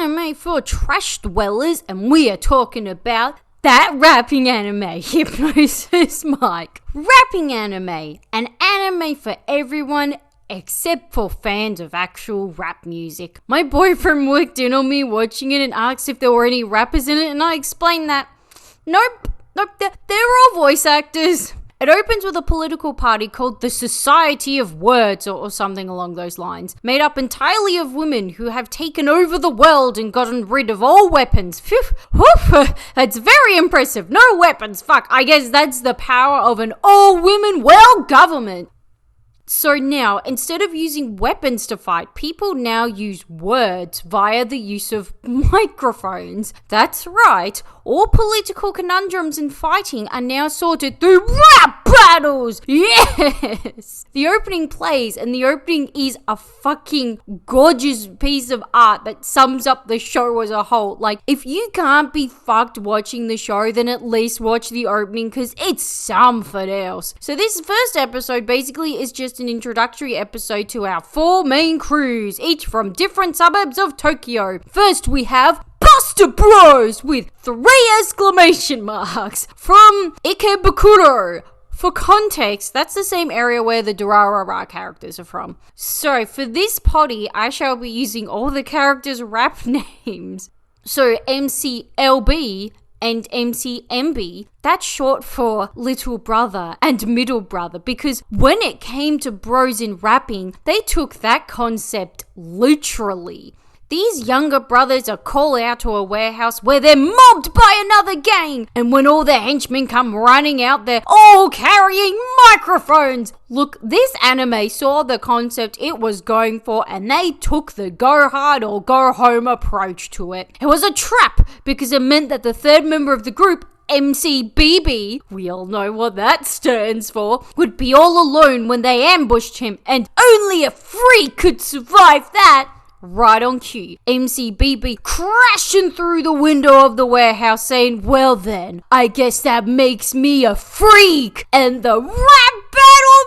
anime for Trashdwellers, and we are talking about that rapping anime, Hypnosis Mic. Rapping anime, an anime for everyone except for fans of actual rap music. My boyfriend worked in on me watching it and asked if there were any rappers in it, and I explained that nope, they're all voice actors. It opens with a political party called the Society of Words or something along those lines, made up entirely of women who have taken over the world and gotten rid of all weapons. Phew, whew, that's very impressive. No weapons, fuck. I guess that's the power of an all-women world government. So now, instead of using weapons to fight, people now use words via the use of microphones. That's right, all political conundrums and fighting are now sorted through rap battles! Yes! The opening plays, and the opening is a fucking gorgeous piece of art that sums up the show as a whole. Like, if you can't be fucked watching the show, then at least watch the opening, because it's something else. So this first episode basically is just an introductory episode to our 4 main crews, each from different suburbs of Tokyo. First we have Buster Bros with 3 exclamation marks from Ikebukuro. For context, that's the same area where the Durarara characters are from. So for this potty, I shall be using all the characters' rap names. So MCLB and MCMB, that's short for little brother and middle brother, because when it came to bros in rapping, they took that concept literally. These younger brothers are called out to a warehouse where they're mobbed by another gang, and when all the henchmen come running out, they're all carrying microphones. Look, this anime saw the concept it was going for, and they took the go hard or go home approach to it. It was a trap, because it meant that the third member of the group, MCBB, we all know what that stands for, would be all alone when they ambushed him, and only a freak could survive that. Right on cue, MCBB crashing through the window of the warehouse saying, well then, I guess that makes me a freak, and the rap battle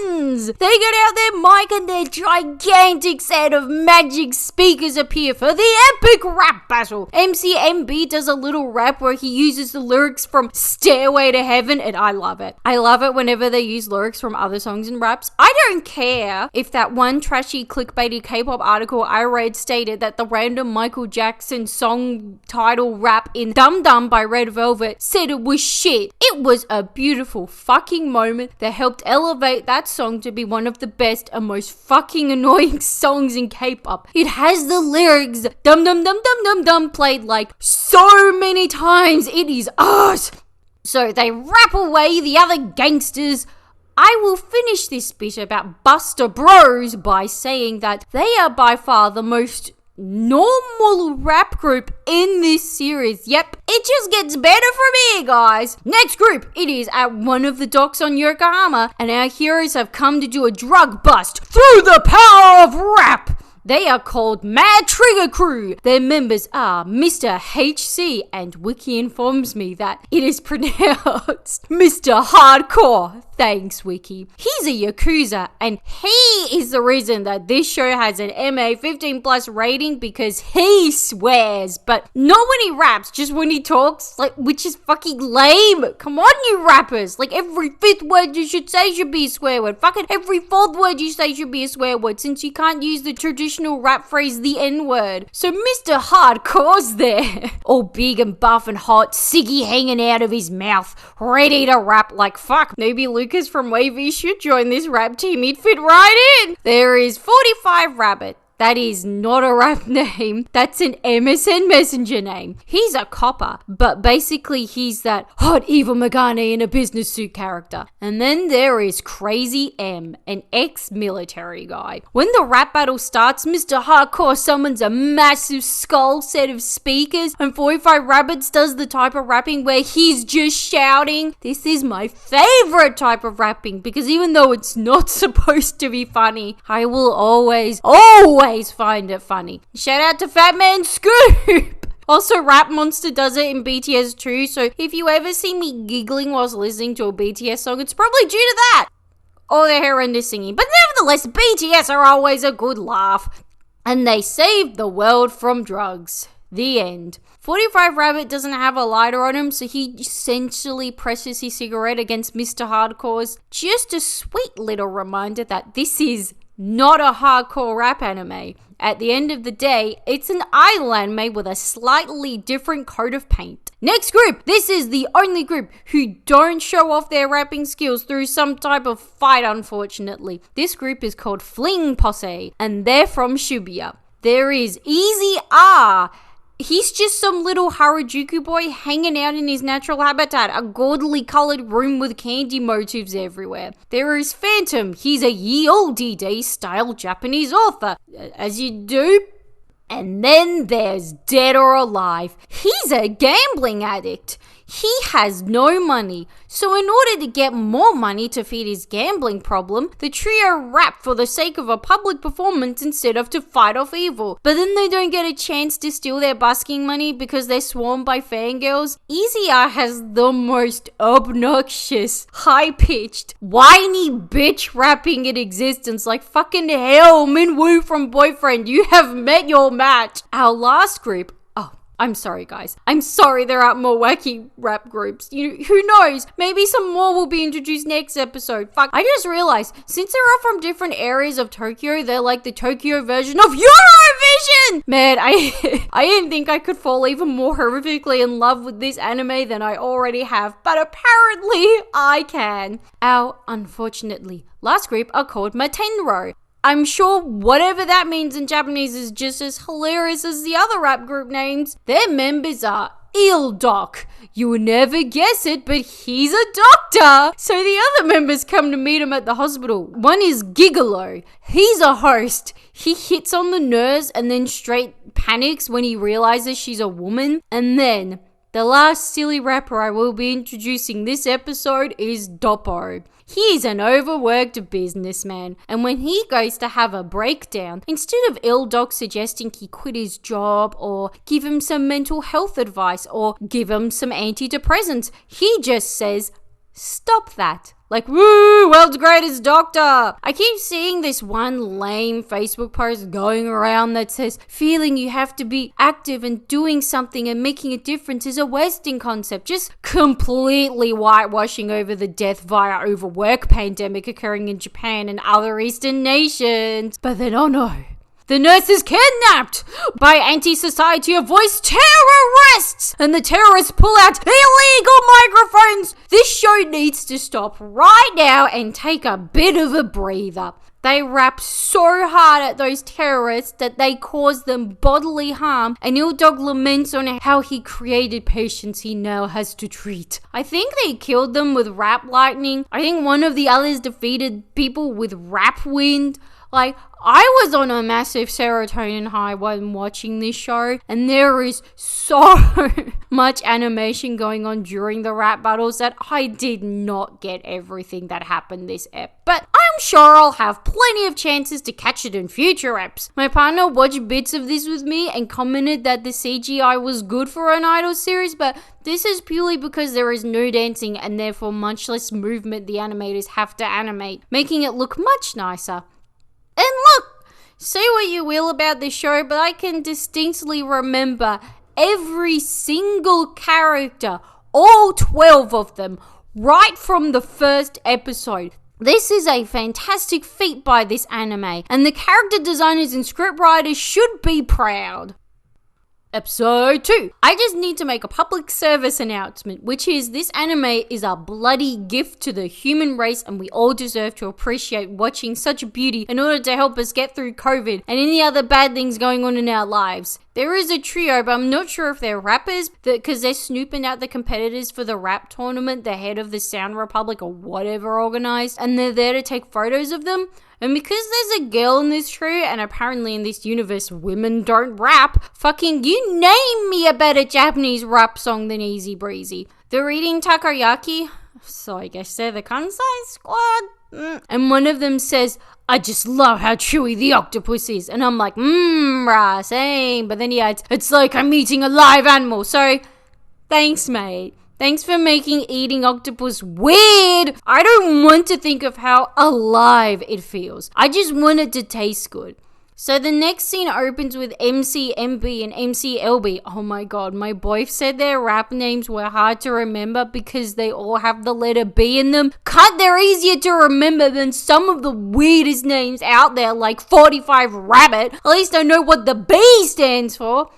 begins! They get out their mic and their gigantic set of magic speakers appear for the epic rap battle. MCMB does a little rap where he uses the lyrics from Stairway to Heaven, and I love it. I love it whenever they use lyrics from other songs and raps. I don't care if that one trashy clickbaity K-pop article I read stated that the random Michael Jackson song title rap in Dum Dum by Red Velvet said it was shit. It was a beautiful fucking moment that helped elevate that song to be one of the best and most fucking annoying songs in K-pop. It has the lyrics dum dum dum dum dum dum played like so many times. It is us. So they rap away the other gangsters. I will finish this bit about Buster Bros by saying that they are by far the most normal rap group in this series. Yep, it just gets better from here, guys. Next group, it is at one of the docks on Yokohama, and our heroes have come to do a drug bust through the power of rap. They are called Mad Trigger Crew. Their members are Mr. HC, and Wiki informs me that it is pronounced Mr. Hardcore. Thanks, Wiki. He's a Yakuza, and he is the reason that this show has an MA 15 plus rating, because he swears, but not when he raps, just when he talks, like, which is fucking lame. Come on, you rappers. Like, every 5th word you should say should be a swear word. Fucking every 4th word you say should be a swear word, since you can't use the traditional rap phrase, the N-word. So Mr. Hardcore's there, all big and buff and hot, ciggy hanging out of his mouth, ready to rap like fuck. Maybe Lucas from Wavy should join this rap team. He'd fit right in. There is 45 Rabbit. That is not a rap name. That's an MSN Messenger name. He's a copper, but basically he's that hot evil Megane in a business suit character. And then there is Crazy M, an ex-military guy. When the rap battle starts, Mr. Hardcore summons a massive skull set of speakers, and 45 Rabbits does the type of rapping where he's just shouting. This is my favorite type of rapping, because even though it's not supposed to be funny, I will always find it funny. Shout out to Fat Man Scoop! Also, Rap Monster does it in BTS too, so if you ever see me giggling whilst listening to a BTS song, it's probably due to that. Or their horrendous singing. But nevertheless, BTS are always a good laugh. and they saved the world from drugs. The end. 45 Rabbit doesn't have a lighter on him, so he essentially presses his cigarette against Mr. Hardcore's. Just a sweet little reminder that this is not a hardcore rap anime. At the end of the day, it's an idol anime with a slightly different coat of paint. Next group! This is the only group who don't show off their rapping skills through some type of fight, unfortunately. This group is called Fling Posse, and they're from Shibuya. There is Easy R. He's just some little Harajuku boy hanging out in his natural habitat, a gaudily coloured room with candy motifs everywhere. There is Phantom. He's a ye olde day style Japanese author, as you do. And then there's Dead or Alive. He's a gambling addict. He has no money, so in order to get more money to feed his gambling problem, the trio rap for the sake of a public performance instead of to fight off evil. But then they don't get a chance to steal their busking money because they're swarmed by fangirls. Easy R has the most obnoxious, high-pitched, whiny bitch rapping in existence, like fucking hell, Minwoo from Boyfriend, you have met your match. Our last group, I'm sorry, guys. I'm sorry there aren't more wacky rap groups. Who knows? Maybe some more will be introduced next episode. Fuck. I just realized, since they're all from different areas of Tokyo, they're like the Tokyo version of Eurovision! Man, I didn't think I could fall even more horrifically in love with this anime than I already have, but apparently I can. Our, unfortunately, last group are called Matenro. I'm sure whatever that means in Japanese is just as hilarious as the other rap group names. Their members are Doc. You would never guess it, but he's a doctor. So the other members come to meet him at the hospital. One is Gigolo. He's a host. He hits on the nurse and then straight panics when he realizes she's a woman. And then the last silly rapper I will be introducing this episode is Doppo. He's an overworked businessman, and when he goes to have a breakdown, instead of Doc suggesting he quit his job or give him some mental health advice or give him some antidepressants, he just says, "Stop that." Like, woo, world's greatest doctor. I keep seeing this one lame Facebook post going around that says, feeling you have to be active and doing something and making a difference is a Western concept. Just completely whitewashing over the death via overwork pandemic occurring in Japan and other Eastern nations. But then, oh no. The nurse is kidnapped by anti-society of voice terrorists, and the terrorists pull out illegal microphones. This show needs to stop right now and take a bit of a breather. They rap so hard at those terrorists that they cause them bodily harm, and Dog laments on how he created patients he now has to treat. I think they killed them with rap lightning. I think one of the others defeated people with rap wind. Like, I was on a massive serotonin high when watching this show, and there is so much animation going on during the rap battles that I did not get everything that happened this ep. But I'm sure I'll have plenty of chances to catch it in future eps. My partner watched bits of this with me and commented that the CGI was good for an idol series, but this is purely because there is no dancing and therefore much less movement the animators have to animate, making it look much nicer. And look, say what you will about this show, but I can distinctly remember every single character, all 12 of them, right from the first episode. This is a fantastic feat by this anime, and the character designers and scriptwriters should be proud. Episode 2. I just need to make a public service announcement, which is this anime is a bloody gift to the human race, and we all deserve to appreciate watching such beauty in order to help us get through COVID and any other bad things going on in our lives. There is a trio, but I'm not sure if they're rappers, because they're snooping out the competitors for the rap tournament the head of the Sound Republic or whatever organized, and they're there to take photos of them. And because there's a girl in this trio, and apparently in this universe women don't rap, fucking you name me a better Japanese rap song than Easy Breezy. They're eating takoyaki, so I guess they're the Kansai squad. And one of them says, "I just love how chewy the octopus is." And I'm like, rah, same. But then he adds, "It's like I'm eating a live animal." So, thanks, mate. Thanks for making eating octopus weird. I don't want to think of how alive it feels. I just want it to taste good. So the next scene opens with MCMB and MCLB. Oh my god, my boy said their rap names were hard to remember because they all have the letter B in them. Cut, they're easier to remember than some of the weirdest names out there like 45 Rabbit. At least I know what the B stands for.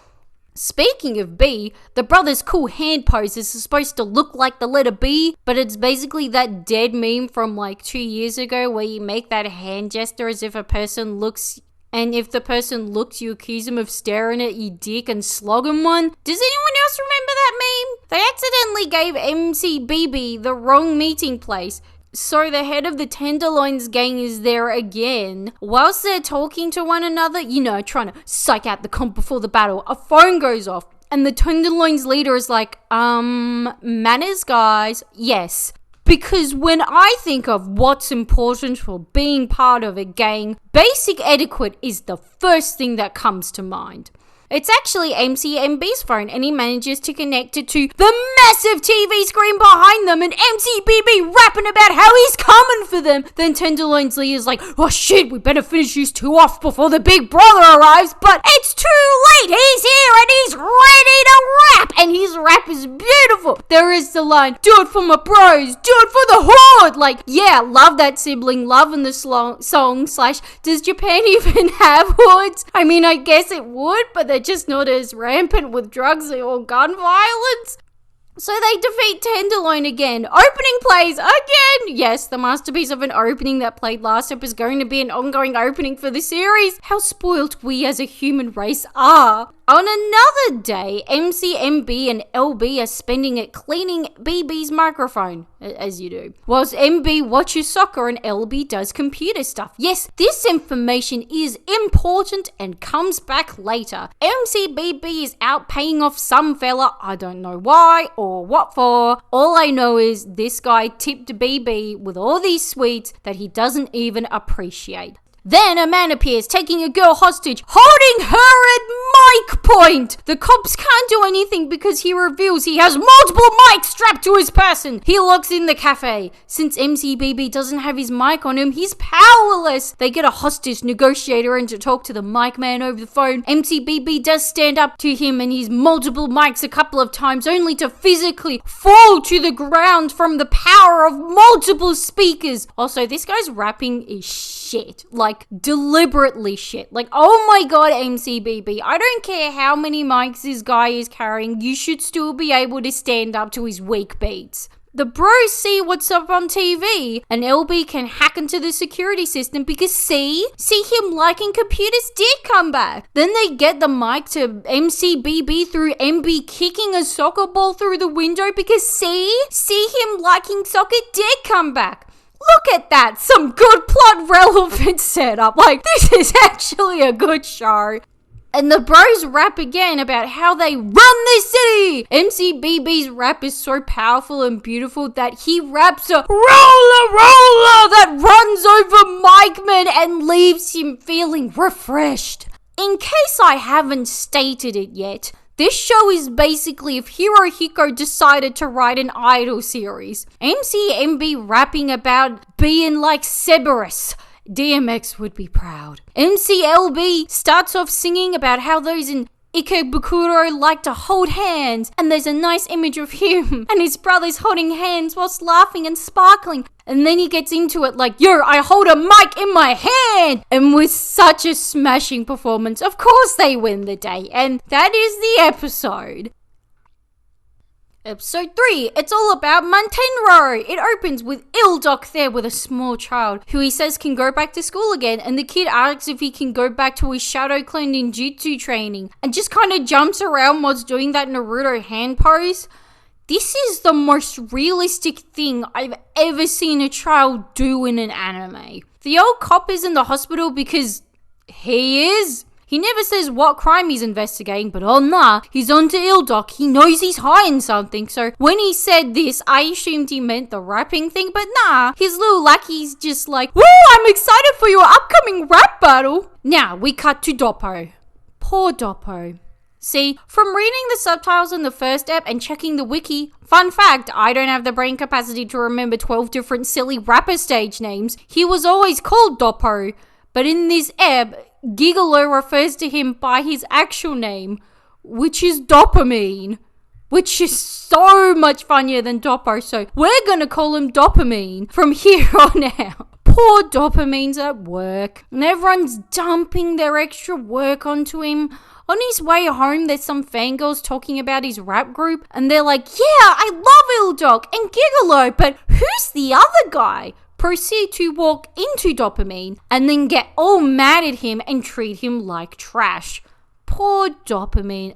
Speaking of B, the brother's cool hand pose is supposed to look like the letter B, but it's basically that dead meme from like 2 years ago where you make that hand gesture as if a person looks, and if the person looks, you accuse them of staring at your dick and slogging one. Does anyone else remember that meme? They accidentally gave MCBB the wrong meeting place. So the head of the Tenderloins gang is there again. Whilst they're talking to one another, trying to psych out the comp before the battle, a phone goes off. And the Tenderloins leader is like, manners, guys. Yes. Because when I think of what's important for being part of a gang, basic etiquette is the first thing that comes to mind. It's actually MCMB's phone, and he manages to connect it to the massive TV screen behind them, and MCBB rapping about how he's coming for them. Then Tenderloin's leader's like, oh shit, we better finish these two off before the big brother arrives, but it's too late, he's here and he's ready to rap, and his rap is beautiful. There is the line, do it for my bros, do it for the horde. Like, yeah, love that sibling love in the song / does Japan even have hordes? I mean, I guess it would, but they're just not as rampant with drugs or gun violence. So they defeat Tenderloin again. Opening plays again. Yes, the masterpiece of an opening that played last up is going to be an ongoing opening for the series. How spoiled we as a human race are. On another day, MCMB and LB are spending it cleaning BB's microphone, as you do, whilst MB watches soccer and LB does computer stuff. Yes, this information is important and comes back later. MCBB is out paying off some fella, I don't know why or what for. All I know is this guy tipped BB with all these sweets that he doesn't even appreciate. Then a man appears, taking a girl hostage, holding her at mic point. The cops can't do anything because he reveals he has multiple mics strapped to his person. He locks in the cafe. Since MCBB doesn't have his mic on him, he's powerless. They get a hostage negotiator in to talk to the mic man over the phone. MCBB does stand up to him and his multiple mics a couple of times, only to physically fall to the ground from the power of multiple speakers. Also, this guy's rapping is shit. Like, deliberately shit. Like, oh my god, MCBB, I don't care how many mics this guy is carrying, you should still be able to stand up to his weak beats. The bros see what's up on TV, and LB can hack into the security system because see him liking computers did come back. Then they get the mic to MCBB through MB kicking a soccer ball through the window because see him liking soccer did come back. Look at that, some good plot relevant setup. Like, this is actually a good show. And the bros rap again about how they run this city. MCBB's rap is so powerful and beautiful that he raps a roller that runs over Mike Man and leaves him feeling refreshed. In case I haven't stated it yet, this show is basically if Hirohiko decided to write an Idol series. MCMB rapping about being like Cerberus. DMX would be proud. MCLB starts off singing about how those in Ikebukuro like to hold hands, and there's a nice image of him and his brothers holding hands whilst laughing and sparkling. And then he gets into it like, yo, I hold a mic in my hand! And with such a smashing performance, of course they win the day. And that is the episode. Episode 3, it's all about Matenro. It opens with Ildok there with a small child who he says can go back to school again, and the kid asks if he can go back to his Shadow Clone ninjutsu training and just kind of jumps around whilst doing that Naruto hand pose. This is the most realistic thing I've ever seen a child do in an anime. The old cop is in the hospital because he is. He never says what crime he's investigating, but oh nah, he's on to Ildok. He knows he's hiding something. So when he said this, I assumed he meant the rapping thing, but nah, his little lackey's just like, woo, I'm excited for your upcoming rap battle. Now we cut to Doppo. Poor Doppo. See, from reading the subtitles in the first ep and checking the wiki, fun fact, I don't have the brain capacity to remember 12 different silly rapper stage names. He was always called Doppo, but in this ep, Gigolo refers to him by his actual name, which is Dopamine, which is so much funnier than Doppo, so we're gonna call him Dopamine from here on out. Poor Dopamine's at work, and everyone's dumping their extra work onto him. On his way home, there's some fangirls talking about his rap group, and they're like, yeah, I love Ildok and Gigolo, but who's the other guy? Proceed to walk into Dopamine, and then get all mad at him and treat him like trash. Poor Dopamine.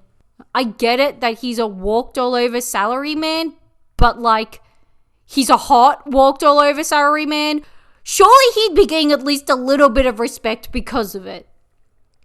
I get it that he's a walked all over salary man, but like, he's a hot walked all over salary man. Surely he'd be getting at least a little bit of respect because of it.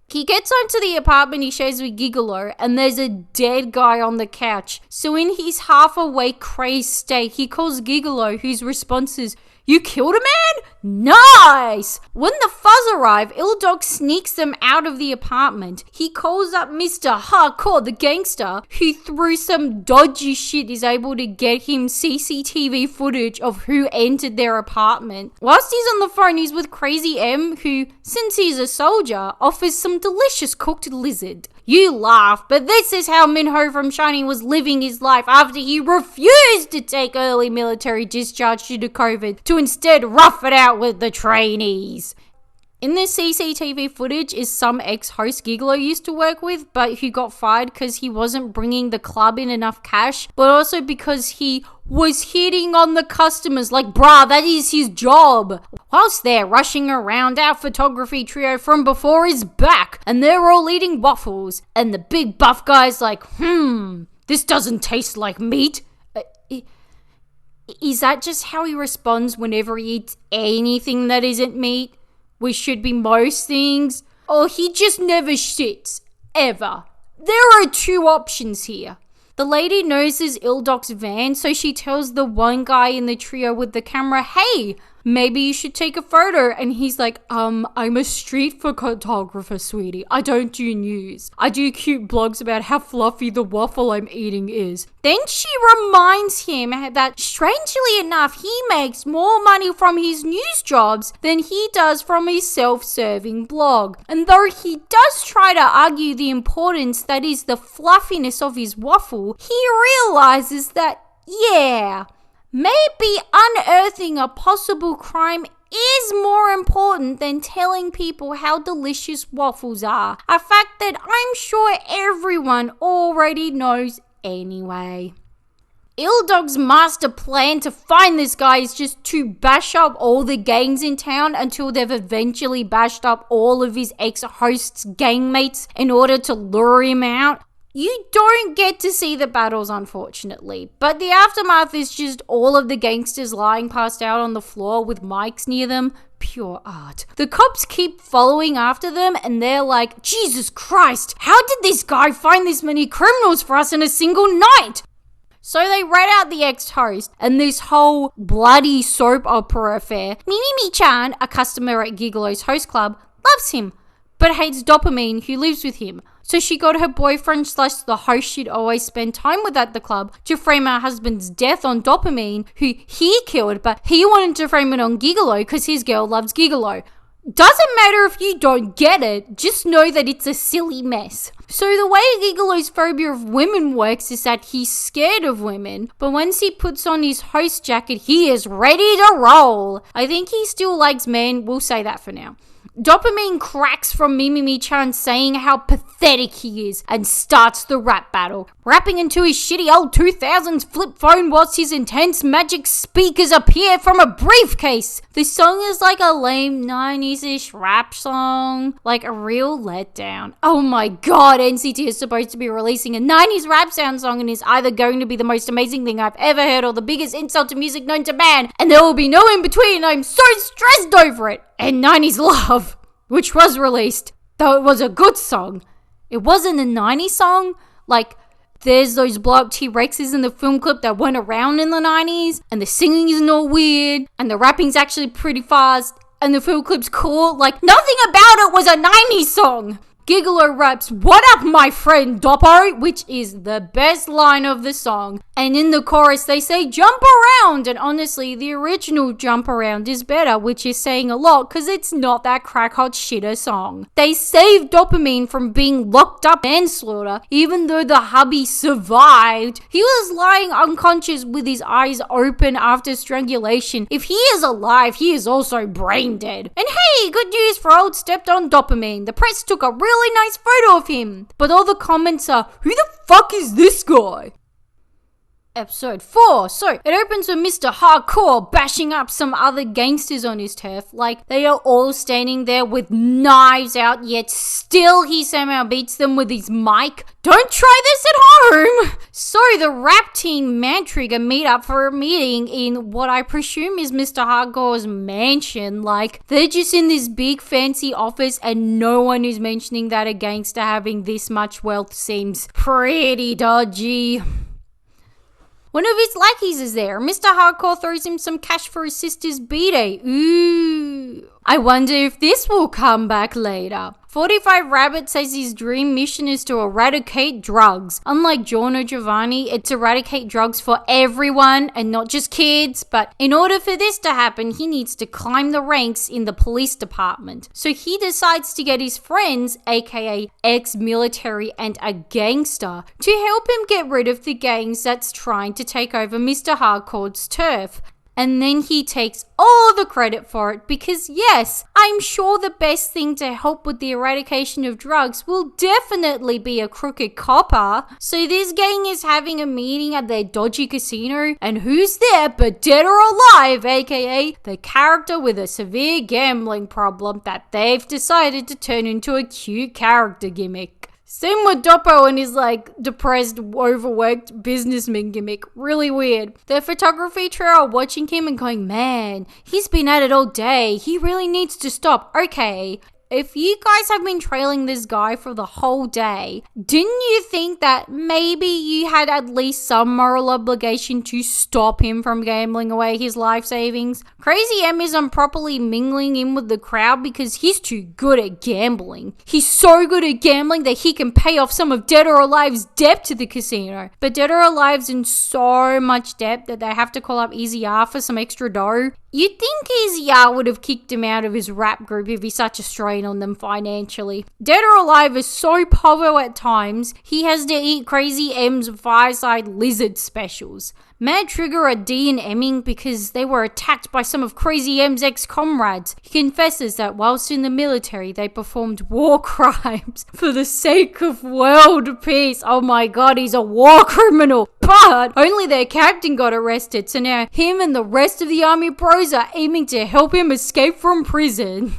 He gets onto the apartment he shares with Gigolo, and there's a dead guy on the couch. So in his half-awake crazed state, he calls Gigolo, whose response is, "You killed a man? Nice!" When the fuzz arrive, Ildok sneaks them out of the apartment. He calls up Mr. Hardcore, the gangster, who through some dodgy shit is able to get him CCTV footage of who entered their apartment. Whilst he's on the phone, he's with Crazy M, who, since he's a soldier, offers some delicious cooked lizard. You laugh, but this is how Minho from Shining was living his life after he refused to take early military discharge due to COVID to instead rough it out with the trainees. In this CCTV footage is some ex-host Gigolo used to work with, but who got fired because he wasn't bringing the club in enough cash, but also because he was hitting on the customers like, bruh, that is his job. Whilst they're rushing around, our photography trio from before is back, and they're all eating waffles, and the big buff guy's like, this doesn't taste like meat. Is that just how he responds whenever he eats anything that isn't meat? Which should be most things. Or he just never shits. Ever. There are two options here. The lady noses Ildok's van, so she tells the one guy in the trio with the camera, hey, maybe you should take a photo. And he's like, I'm a street photographer, sweetie. I don't do news. I do cute blogs about how fluffy the waffle I'm eating is. Then she reminds him that, strangely enough, he makes more money from his news jobs than he does from his self-serving blog. And though he does try to argue the importance that is the fluffiness of his waffle, he realizes that, yeah, maybe unearthing a possible crime is more important than telling people how delicious waffles are. A fact that I'm sure everyone already knows anyway. Ildok's master plan to find this guy is just to bash up all the gangs in town until they've eventually bashed up all of his ex-hosts' gangmates in order to lure him out. You don't get to see the battles, unfortunately, but the aftermath is just all of the gangsters lying passed out on the floor with mics near them. Pure art. The cops keep following after them, and they're like, Jesus Christ, how did this guy find this many criminals for us in a single night? So they rat out the ex-host, and this whole bloody soap opera affair. Mimi-chan, a customer at Gigolo's host club, loves him, but hates Dopamine, who lives with him. So she got her boyfriend / the host she'd always spend time with at the club to frame her husband's death on Dopamine, who he killed, but he wanted to frame it on Gigolo because his girl loves Gigolo. Doesn't matter if you don't get it, just know that it's a silly mess. So the way Gigolo's phobia of women works is that he's scared of women, but once he puts on his host jacket, he is ready to roll. I think he still likes men, we'll say that for now. Dopamine cracks from Mimi-chan saying how pathetic he is and starts the rap battle, rapping into his shitty old 2000s flip phone whilst his intense magic speakers appear from a briefcase. The song is like a lame 90s-ish rap song, like a real letdown. Oh my god, NCT is supposed to be releasing a 90s rap sound song and is either going to be the most amazing thing I've ever heard or the biggest insult to music known to man, and there will be no in between. I'm so stressed over it. And 90s Love, which was released, though it was a good song, it wasn't a 90s song. Like, there's those blow-up T-Rexes in the film clip that went around in the 90s, and the singing isn't all weird, and the rapping's actually pretty fast, and the film clip's cool. Like, nothing about it was a 90s song. Gigolo raps, "What up, my friend Doppo?" which is the best line of the song. And in the chorus, they say, "Jump around." And honestly, the original "Jump Around" is better, which is saying a lot because it's not that crack hot shitter song. They saved Dopamine from being locked up manslaughter, even though the hubby survived. He was lying unconscious with his eyes open after strangulation. If he is alive, he is also brain dead. And hey, good news for old stepped on Dopamine. The press took a really nice photo of him. But all the comments are, "Who the fuck is this guy?" Episode 4. So, it opens with Mr. Hardcore bashing up some other gangsters on his turf. Like, they are all standing there with knives out, yet still he somehow beats them with his mic. Don't try this at home! So, the rap team Matenro meet up for a meeting in what I presume is Mr. Hardcore's mansion. Like, they're just in this big fancy office and no one is mentioning that a gangster having this much wealth seems pretty dodgy. One of his lackeys is there. Mr. Hardcore throws him some cash for his sister's b-day. Ooh. I wonder if this will come back later. 45 Rabbit says his dream mission is to eradicate drugs. Unlike Giorno Giovanni, it's eradicate drugs for everyone and not just kids. But in order for this to happen, he needs to climb the ranks in the police department. So he decides to get his friends, aka ex-military and a gangster, to help him get rid of the gangs that's trying to take over Mr. Hardcore's turf. And then he takes all the credit for it because yes, I'm sure the best thing to help with the eradication of drugs will definitely be a crooked copper. So this gang is having a meeting at their dodgy casino and who's there but Dead or Alive, aka the character with a severe gambling problem that they've decided to turn into a cute character gimmick. Same with Doppo and his depressed, overworked businessman gimmick. Really weird. The photography trio are watching him and going, "Man, he's been at it all day. He really needs to stop." Okay. If you guys have been trailing this guy for the whole day, didn't you think that maybe you had at least some moral obligation to stop him from gambling away his life savings? Crazy M isn't properly mingling in with the crowd because he's too good at gambling. He's so good at gambling that he can pay off some of Dead or Alive's debt to the casino. But Dead or Alive's in so much debt that they have to call up Easy R for some extra dough. You'd think Easy R would have kicked him out of his rap group if he's such a strain on them financially. Dead or Alive is so povo at times, he has to eat Crazy M's Fireside Lizard specials. Mad Trigger are D and Ming because they were attacked by some of Crazy M's ex-comrades. He confesses that whilst in the military, they performed war crimes for the sake of world peace. Oh my god, he's a war criminal. But only their captain got arrested, so now him and the rest of the army bros are aiming to help him escape from prison.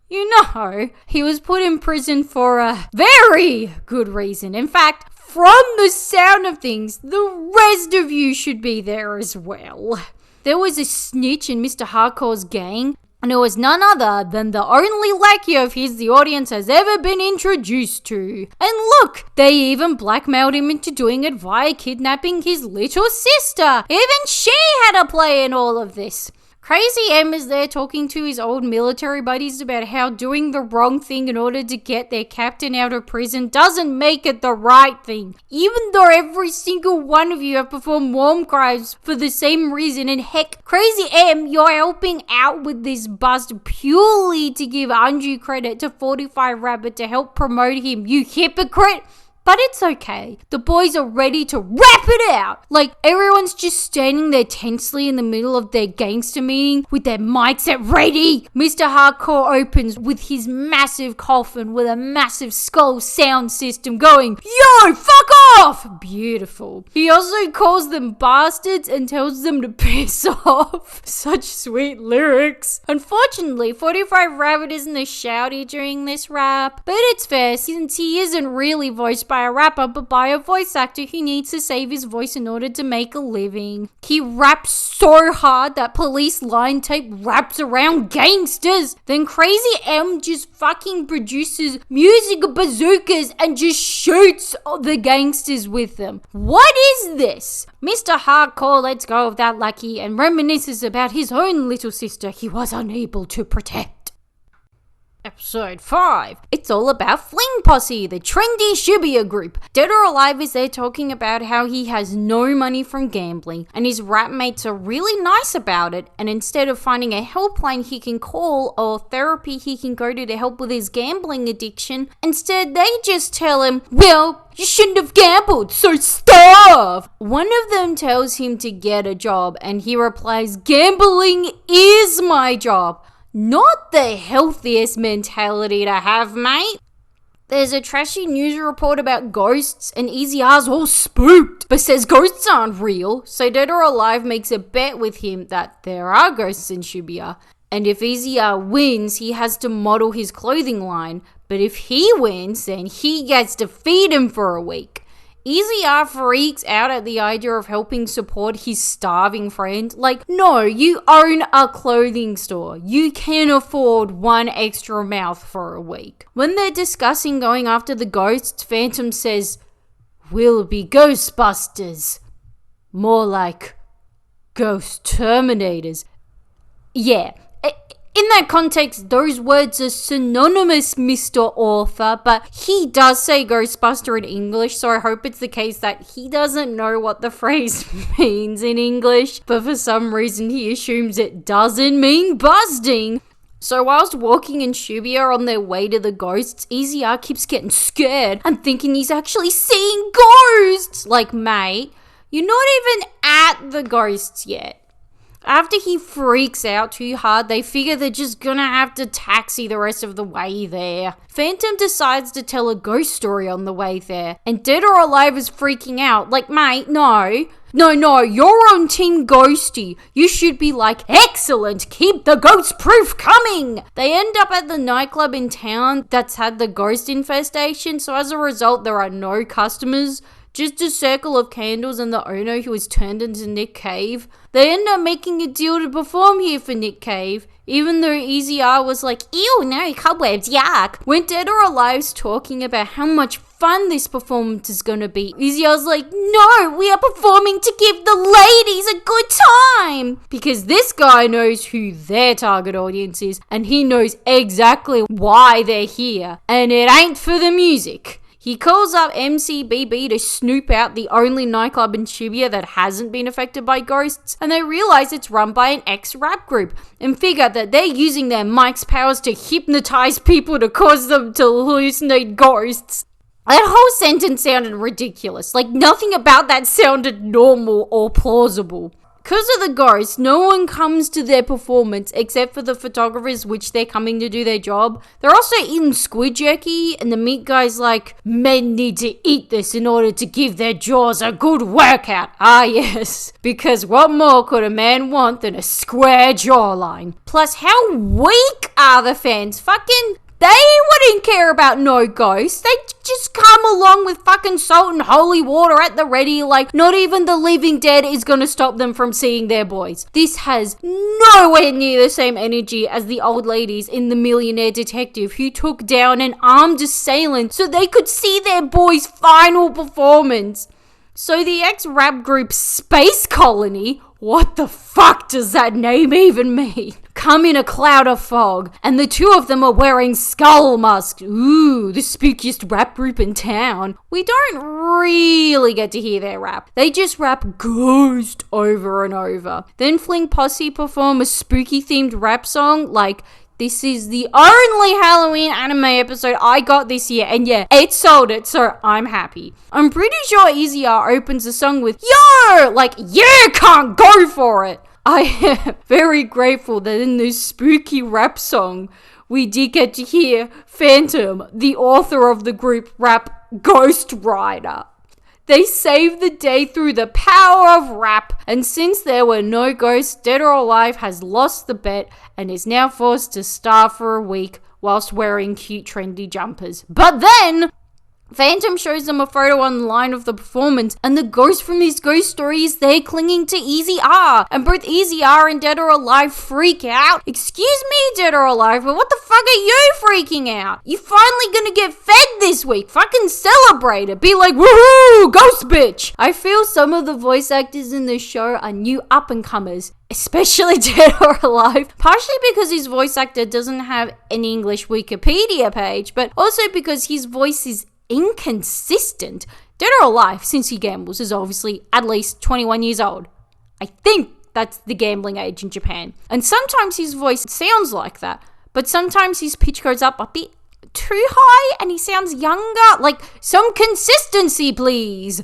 You know, he was put in prison for a very good reason. In fact, from the sound of things, the rest of you should be there as well. There was a snitch in Mr. Hardcore's gang, and it was none other than the only lackey of his the audience has ever been introduced to. And look, they even blackmailed him into doing it via kidnapping his little sister. Even she had a play in all of this. Crazy M is there talking to his old military buddies about how doing the wrong thing in order to get their captain out of prison doesn't make it the right thing. Even though every single one of you have performed war crimes for the same reason, and heck, Crazy M, you're helping out with this bust purely to give undue credit to 45 Rabbit to help promote him, you hypocrite. But it's okay. The boys are ready to rap it out. Like, everyone's just standing there tensely in the middle of their gangster meeting with their mics at ready. Mr. Hardcore opens with his massive coffin with a massive skull sound system going, "Yo, fuck off!" Beautiful. He also calls them bastards and tells them to piss off. Such sweet lyrics. Unfortunately, 45 Rabbit isn't as shouty during this rap, but it's fair since he isn't really voiced by a rapper but by a voice actor who needs to save his voice in order to make a living. He raps so hard that police line tape wraps around gangsters. Then Crazy M just fucking produces music bazookas and just shoots the gangsters with them. What is this? Mr. Hardcore lets go of that lackey and reminisces about his own little sister he was unable to protect. Episode 5. It's all about Fling Posse, the trendy Shibuya group. Dead or Alive is there talking about how he has no money from gambling and his rap mates are really nice about it, and instead of finding a helpline he can call or therapy he can go to help with his gambling addiction, instead they just tell him, well, you shouldn't have gambled, so starve! One of them tells him to get a job and he replies, gambling is my job. Not the healthiest mentality to have, mate. There's a trashy news report about ghosts and Easy R's all spooked, but says ghosts aren't real, so Dead or Alive makes a bet with him that there are ghosts in Shibuya, and if Easy R wins, he has to model his clothing line, but if he wins, then he gets to feed him for a week. Easy R freaks out at the idea of helping support his starving friend. Like, no, you own a clothing store. You can afford one extra mouth for a week. When they're discussing going after the ghosts, Phantom says, we'll be Ghostbusters. More like Ghost Terminators. Yeah. In that context, those words are synonymous, Mr. Author, but he does say Ghostbuster in English, so I hope it's the case that he doesn't know what the phrase means in English, but for some reason he assumes it doesn't mean busting. So whilst walking in Shibuya on their way to the ghosts, Easy R keeps getting scared and thinking he's actually seeing ghosts! Like, mate, you're not even at the ghosts yet. After he freaks out too hard, they figure they're just gonna have to taxi the rest of the way there. Phantom decides to tell a ghost story on the way there, and Dead or Alive is freaking out. Like, mate, no, you're on Team Ghosty. You should be like, excellent, keep the ghost proof coming. They end up at the nightclub in town that's had the ghost infestation, so as a result, there are no customers. Just a circle of candles and the owner who is turned into Nick Cave. They end up making a deal to perform here for Nick Cave, even though Easy R was like, ew, no, cobwebs, yuck. When Dead or Alive's talking about how much fun this performance is gonna be, Easy R's like, no, we are performing to give the ladies a good time. Because this guy knows who their target audience is, and he knows exactly why they're here. And it ain't for the music. He calls up MCBB to snoop out the only nightclub in Shibuya that hasn't been affected by ghosts, and they realize it's run by an ex-rap group, and figure that they're using their mic's powers to hypnotize people to cause them to hallucinate ghosts. That whole sentence sounded ridiculous. Like, nothing about that sounded normal or plausible. Because of the ghosts, no one comes to their performance except for the photographers, which they're coming to do their job. They're also eating squid jerky, and the meat guy's like, men need to eat this in order to give their jaws a good workout. Ah yes, because what more could a man want than a square jawline? Plus, how weak are the fans? Fucking... they wouldn't care about no ghosts. They just come along with fucking salt and holy water at the ready, like not even the living dead is gonna stop them from seeing their boys. This has nowhere near the same energy as the old ladies in The Millionaire Detective who took down an armed assailant so they could see their boy's final performance. So the ex-rap group Space Colony, what the fuck does that name even mean? Come in a cloud of fog, and the two of them are wearing skull masks. Ooh, the spookiest rap group in town. We don't really get to hear their rap. They just rap ghost over and over. Then Fling Posse perform a spooky-themed rap song like, this is the only Halloween anime episode I got this year, and yeah, it sold it, so I'm happy. I'm pretty sure Easy R opens the song with, yo! Like, you can't go for it! I am very grateful that in this spooky rap song, we did get to hear Phantom, the author of the group, rap Ghost Rider. They saved the day through the power of rap, and since there were no ghosts, Dead or Alive has lost the bet and is now forced to starve for a week whilst wearing cute trendy jumpers. But then, Phantom shows them a photo online of the performance, and the ghost from his ghost story is there clinging to Easy R. And both Easy R and Dead or Alive freak out. Excuse me, Dead or Alive, but what the fuck are you freaking out? You finally gonna get fed this week. Fucking celebrate it. Be like, woohoo, ghost bitch. I feel some of the voice actors in this show are new up-and-comers, especially Dead or Alive, partially because his voice actor doesn't have an English Wikipedia page, but also because his voice is inconsistent. Dead or Alive, since he gambles, is obviously at least 21 years old. I think that's the gambling age in Japan. And sometimes his voice sounds like that, but sometimes his pitch goes up a bit too high and he sounds younger. Like, some consistency, please.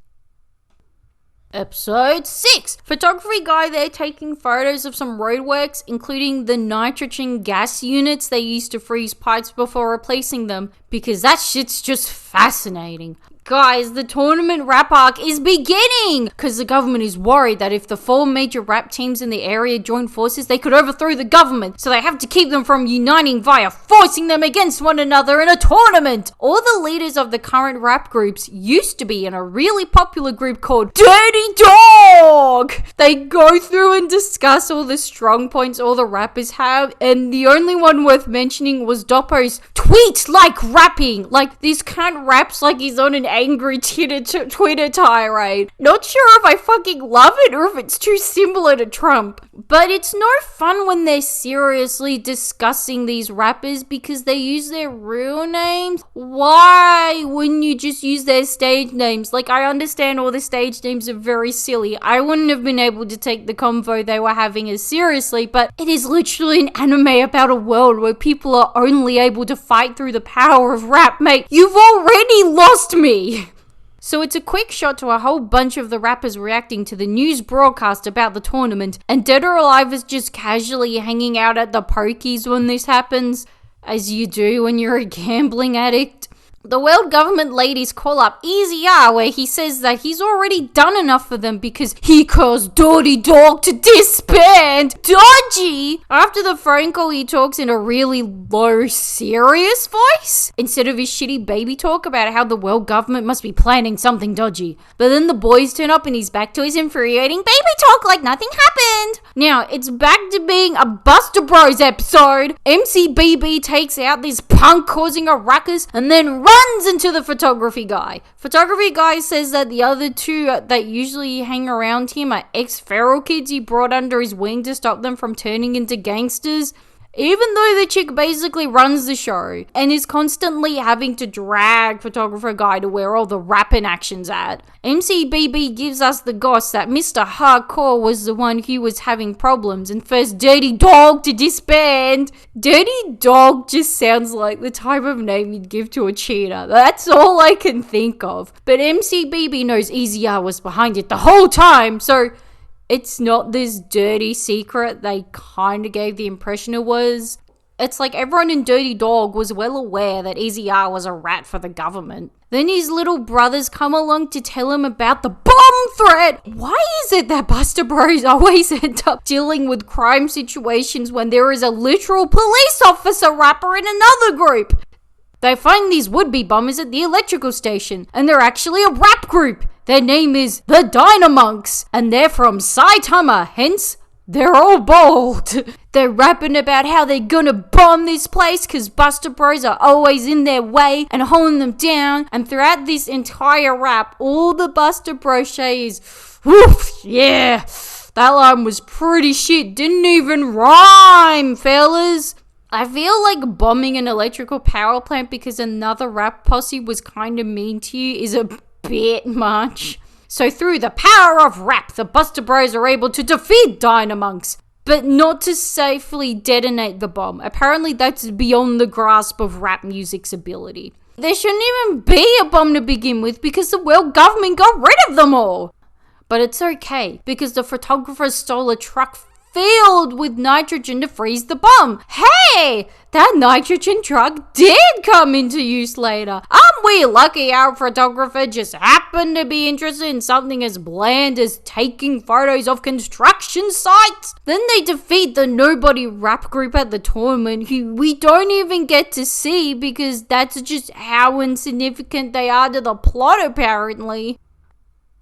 Episode 6. Photography guy there taking photos of some roadworks, including the nitrogen gas units they used to freeze pipes before replacing them, because that shit's just fascinating. Guys, the tournament rap arc is beginning! Because the government is worried that if the 4 major rap teams in the area join forces, they could overthrow the government. So they have to keep them from uniting via forcing them against one another in a tournament. All the leaders of the current rap groups used to be in a really popular group called Dirty Dog! They go through and discuss all the strong points all the rappers have, and the only one worth mentioning was Doppo's tweet like rapping. Like, this cunt raps like he's on an angry Twitter tirade. Not sure if I fucking love it or if it's too similar to Trump. But it's no fun when they're seriously discussing these rappers because they use their real names. Why wouldn't you just use their stage names? Like, I understand all the stage names are very silly. I wouldn't have been able to take the convo they were having as seriously, but it is literally an anime about a world where people are only able to fight through the power of rap, mate. You've already lost me. So it's a quick shot to a whole bunch of the rappers reacting to the news broadcast about the tournament, and Dead or Alive is just casually hanging out at the pokies when this happens, as you do when you're a gambling addict. The world government ladies call up Easy R, where he says that he's already done enough for them because he caused Dirty Dog to disband. Dodgy! After the phone call, he talks in a really low, serious voice, instead of his shitty baby talk about how the world government must be planning something dodgy. But then the boys turn up and he's back to his infuriating baby talk like nothing happened. Now, it's back to being a Buster Bros episode. MCBB takes out this punk causing a ruckus and then runs into the photography guy. Photography guy says that the other two that usually hang around him are ex-feral kids he brought under his wing to stop them from turning into gangsters. Even though the chick basically runs the show and is constantly having to drag photographer guy to where all the rapping action's at. MCBB gives us the goss that Mr. Hardcore was the one who was having problems and first Dirty Dog to disband. Dirty Dog just sounds like the type of name you'd give to a cheater. That's all I can think of. But MCBB knows Easy R was behind it the whole time, so it's not this dirty secret they kind of gave the impression it was. It's like everyone in Dirty Dog was well aware that Easy R was a rat for the government. Then his little brothers come along to tell him about the bomb threat. Why is it that Buster Bros always end up dealing with crime situations when there is a literal police officer rapper in another group? They find these would-be bombers at the electrical station, and they're actually a rap group. Their name is the Dynamonks, and they're from Saitama, hence, they're all bald. They're rapping about how they're gonna bomb this place because Buster Bros are always in their way and holding them down, and throughout this entire rap, all the Buster Bros say is, woof, yeah, that line was pretty shit, didn't even rhyme, fellas. I feel like bombing an electrical power plant because another rap posse was kind of mean to you is a bit much. So through the power of rap, the Buster Bros are able to defeat Dynamonks, but not to safely detonate the bomb. Apparently that's beyond the grasp of rap music's ability. There shouldn't even be a bomb to begin with because the world government got rid of them all. But it's okay because the photographers stole a truck filled with nitrogen to freeze the bomb. Hey, that nitrogen truck did come into use later. Aren't we lucky our photographer just happened to be interested in something as bland as taking photos of construction sites? Then they defeat the nobody rap group at the tournament, who we don't even get to see because that's just how insignificant they are to the plot apparently.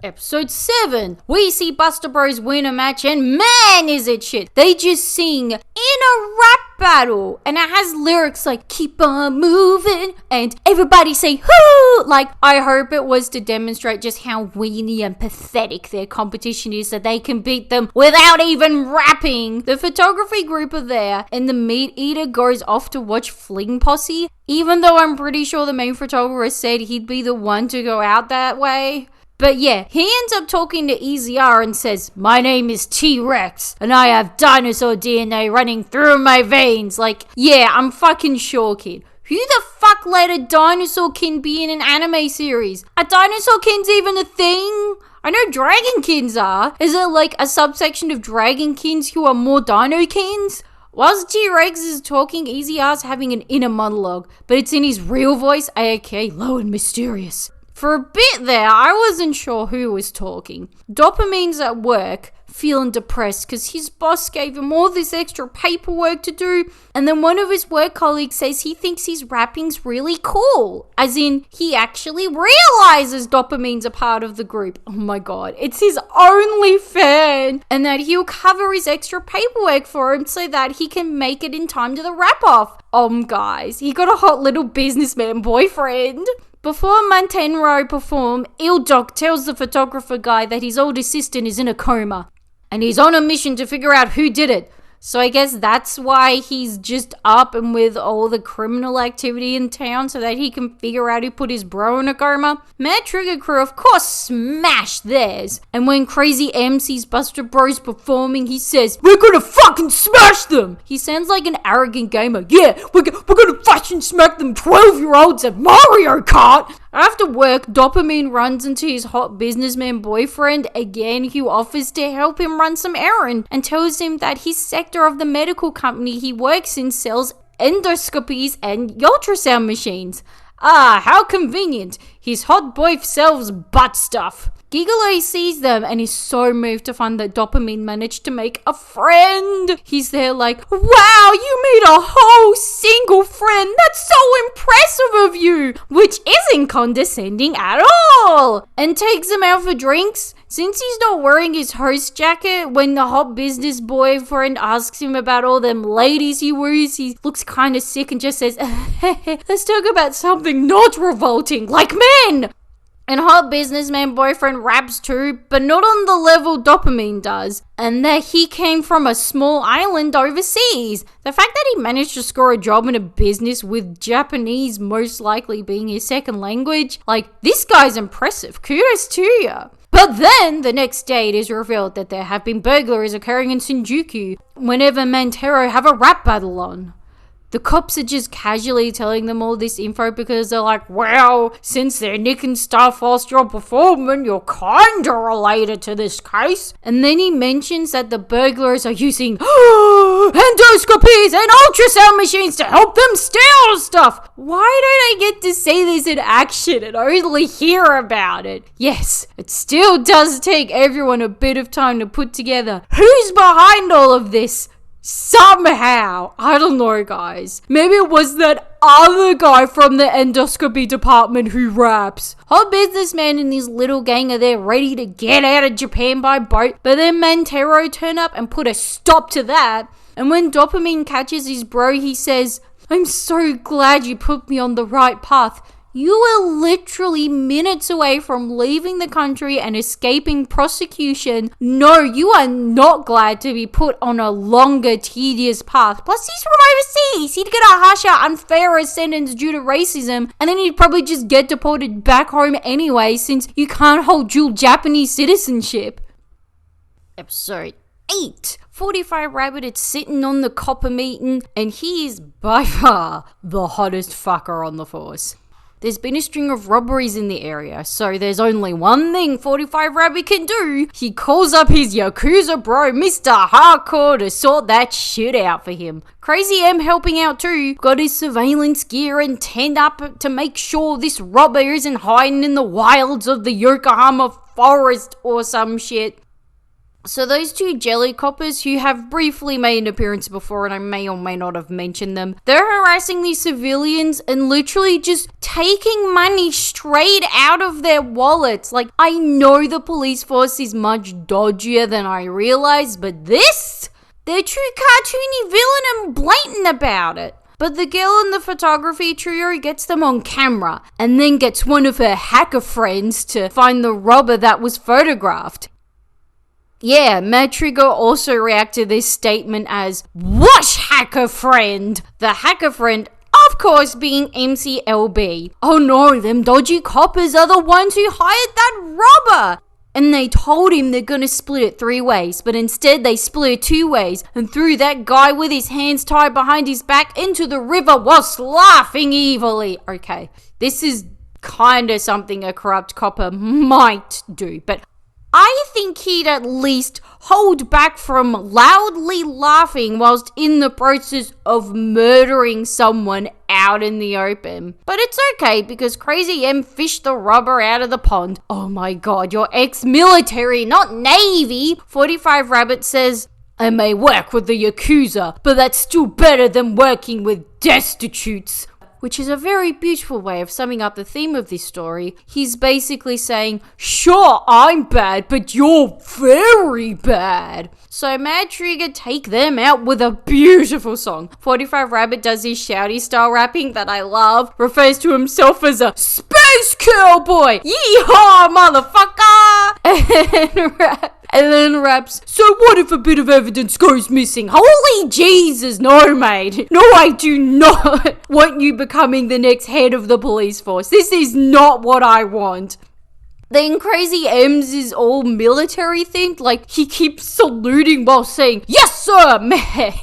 Episode 7. We see Buster Bros win a match and man is it shit. They just sing in a rap battle and it has lyrics like keep on moving and everybody say whoo. Like, I hope it was to demonstrate just how weenie and pathetic their competition is so they can beat them without even rapping. The photography group are there and the meat eater goes off to watch Fling Posse, even though I'm pretty sure the main photographer said he'd be the one to go out that way. But yeah, he ends up talking to EZR and says, my name is T-Rex and I have dinosaur DNA running through my veins. Like, yeah, I'm fucking sure, kid. Who the fuck let a dinosaur kin be in an anime series? Are dinosaur kins even a thing? I know dragon kins are. Is it like a subsection of dragon kins who are more dino kins? Whilst T-Rex is talking, EZR's having an inner monologue, but it's in his real voice, aka low and mysterious. For a bit there, I wasn't sure who was talking. Dopamine's at work, feeling depressed because his boss gave him all this extra paperwork to do, and then one of his work colleagues says he thinks his rapping's really cool. As in, he actually realizes Dopamine's a part of the group. Oh my god, it's his only fan! And that he'll cover his extra paperwork for him so that he can make it in time to the rap-off. Guys, he got a hot little businessman boyfriend. Before Matenro perform, Ildok tells the photographer guy that his old assistant is in a coma and he's on a mission to figure out who did it. So I guess that's why he's just up and with all the criminal activity in town so that he can figure out who put his bro in a coma. Mad Trigger Crew, of course, smashed theirs. And when Crazy M sees Buster Bros performing, he says, we're gonna fucking smash them! He sounds like an arrogant gamer. Yeah, we're gonna fucking smack them 12-year-olds at Mario Kart! After work, Dopamine runs into his hot businessman boyfriend again, who offers to help him run some errand and tells him that his sector of the medical company he works in sells endoscopies and ultrasound machines. Ah, how convenient. His hot boy sells butt stuff. Gigolo sees them and is so moved to find that Dopamine managed to make a friend. He's there like, wow, you made a whole single friend. That's so impressive of you. Which isn't condescending at all. And takes him out for drinks. Since he's not wearing his host jacket, when the hot business boyfriend asks him about all them ladies he woos, he looks kind of sick and just says, let's talk about something not revolting, like men. And hot businessman boyfriend raps too, but not on the level Dopamine does. And that he came from a small island overseas. The fact that he managed to score a job in a business with Japanese most likely being his second language, like, this guy's impressive. Kudos to you. But then, the next day, it is revealed that there have been burglaries occurring in Shinjuku whenever Matenro have a rap battle on. The cops are just casually telling them all this info because they're like, well, since they're nicking stuff whilst you're performing, you're kinda related to this case. And then he mentions that the burglars are using endoscopies and ultrasound machines to help them steal stuff. Why don't I get to see this in action and only hear about it? Yes, it still does take everyone a bit of time to put together who's behind all of this. Somehow. I don't know, guys. Maybe it was that other guy from the endoscopy department who raps. Hot businessman and his little gang are there ready to get out of Japan by boat, but then Matenro turn up and put a stop to that. And when Dopamine catches his bro, he says, I'm so glad you put me on the right path. You were literally minutes away from leaving the country and escaping prosecution. No, you are not glad to be put on a longer, tedious path. Plus, he's from overseas. He'd get a harsher, unfairer sentence due to racism, and then he'd probably just get deported back home anyway, since you can't hold dual Japanese citizenship. Episode 8. 45 Rabbit is sitting on the copper meeting, and he is by far the hottest fucker on the force. There's been a string of robberies in the area, so there's only one thing 45 Rabbit can do. He calls up his Yakuza bro, Mr. Hardcore, to sort that shit out for him. Crazy M helping out too, got his surveillance gear and turned up to make sure this robber isn't hiding in the wilds of the Yokohama forest or some shit. So those two jelly coppers who have briefly made an appearance before, and I may or may not have mentioned them, they're harassing these civilians and literally just taking money straight out of their wallets. Like, I know the police force is much dodgier than I realized, but this? They're too cartoony villain and blatant about it. But the girl in the photography trio gets them on camera and then gets one of her hacker friends to find the robber that was photographed. Yeah, Matenro also reacted to this statement as, "Wash hacker friend!" The hacker friend, of course, being MCLB. Oh no, them dodgy coppers are the ones who hired that robber! And they told him they're gonna split it 3 ways, but instead they split it 2 ways and threw that guy with his hands tied behind his back into the river whilst laughing evilly. Okay, this is kinda something a corrupt copper might do, but I think he'd at least hold back from loudly laughing whilst in the process of murdering someone out in the open. But it's okay because Crazy M fished the robber out of the pond. Oh my god, you're ex-military, not Navy! 45 Rabbit says, "I may work with the Yakuza, but that's still better than working with destitutes." Which is a very beautiful way of summing up the theme of this story. He's basically saying, sure, I'm bad, but you're very bad. So Mad Trigger take them out with a beautiful song. 45 Rabbit does his shouty style rapping that I love, refers to himself as a space cowboy. Yeehaw, motherfucker! And then raps, "So what if a bit of evidence goes missing?" Holy Jesus, no mate. No, I do not want you becoming the next head of the police force. This is not what I want. Then Crazy M's is all military themed, like he keeps saluting while saying, "Yes sir, man."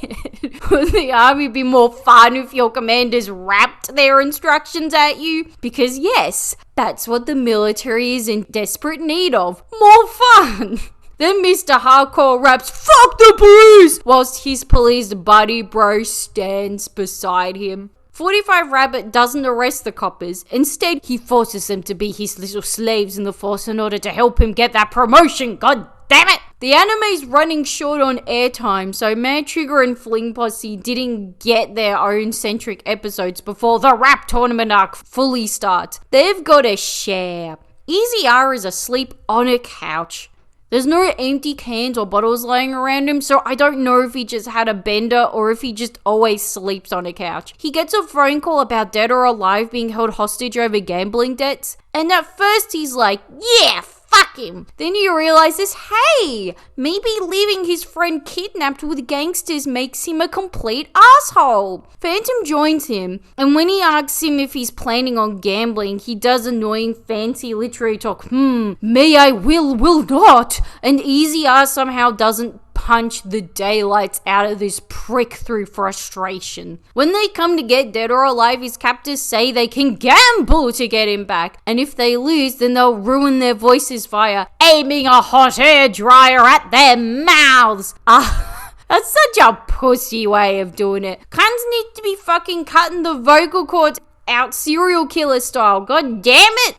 Would the army be more fun if your commanders rapped their instructions at you? Because yes, that's what the military is in desperate need of. More fun. Then Mr. Hardcore raps, "Fuck the police!" whilst his police buddy bro stands beside him. 45 Rabbit doesn't arrest the coppers. Instead, he forces them to be his little slaves in the force in order to help him get that promotion. God damn it! The anime's running short on airtime, so Matenro and Fling Posse didn't get their own centric episodes before the rap tournament arc fully starts. They've got to share. Easy R is asleep on a couch. There's no empty cans or bottles lying around him, so I don't know if he just had a bender or if he just always sleeps on a couch. He gets a phone call about Dead or Alive being held hostage over gambling debts, and at first he's like, yeah, fuck him. Then he realizes, hey, maybe leaving his friend kidnapped with gangsters makes him a complete asshole. Phantom joins him, and when he asks him if he's planning on gambling, he does annoying fancy literary talk, may I will not, and Easy R somehow doesn't punch the daylights out of this prick through frustration. When they come to get Dead or Alive, his captors say they can gamble to get him back, and if they lose, then they'll ruin their voices via aiming a hot air dryer at their mouths. That's such a pussy way of doing it. Cunts need to be fucking cutting the vocal cords out serial killer style. God damn it!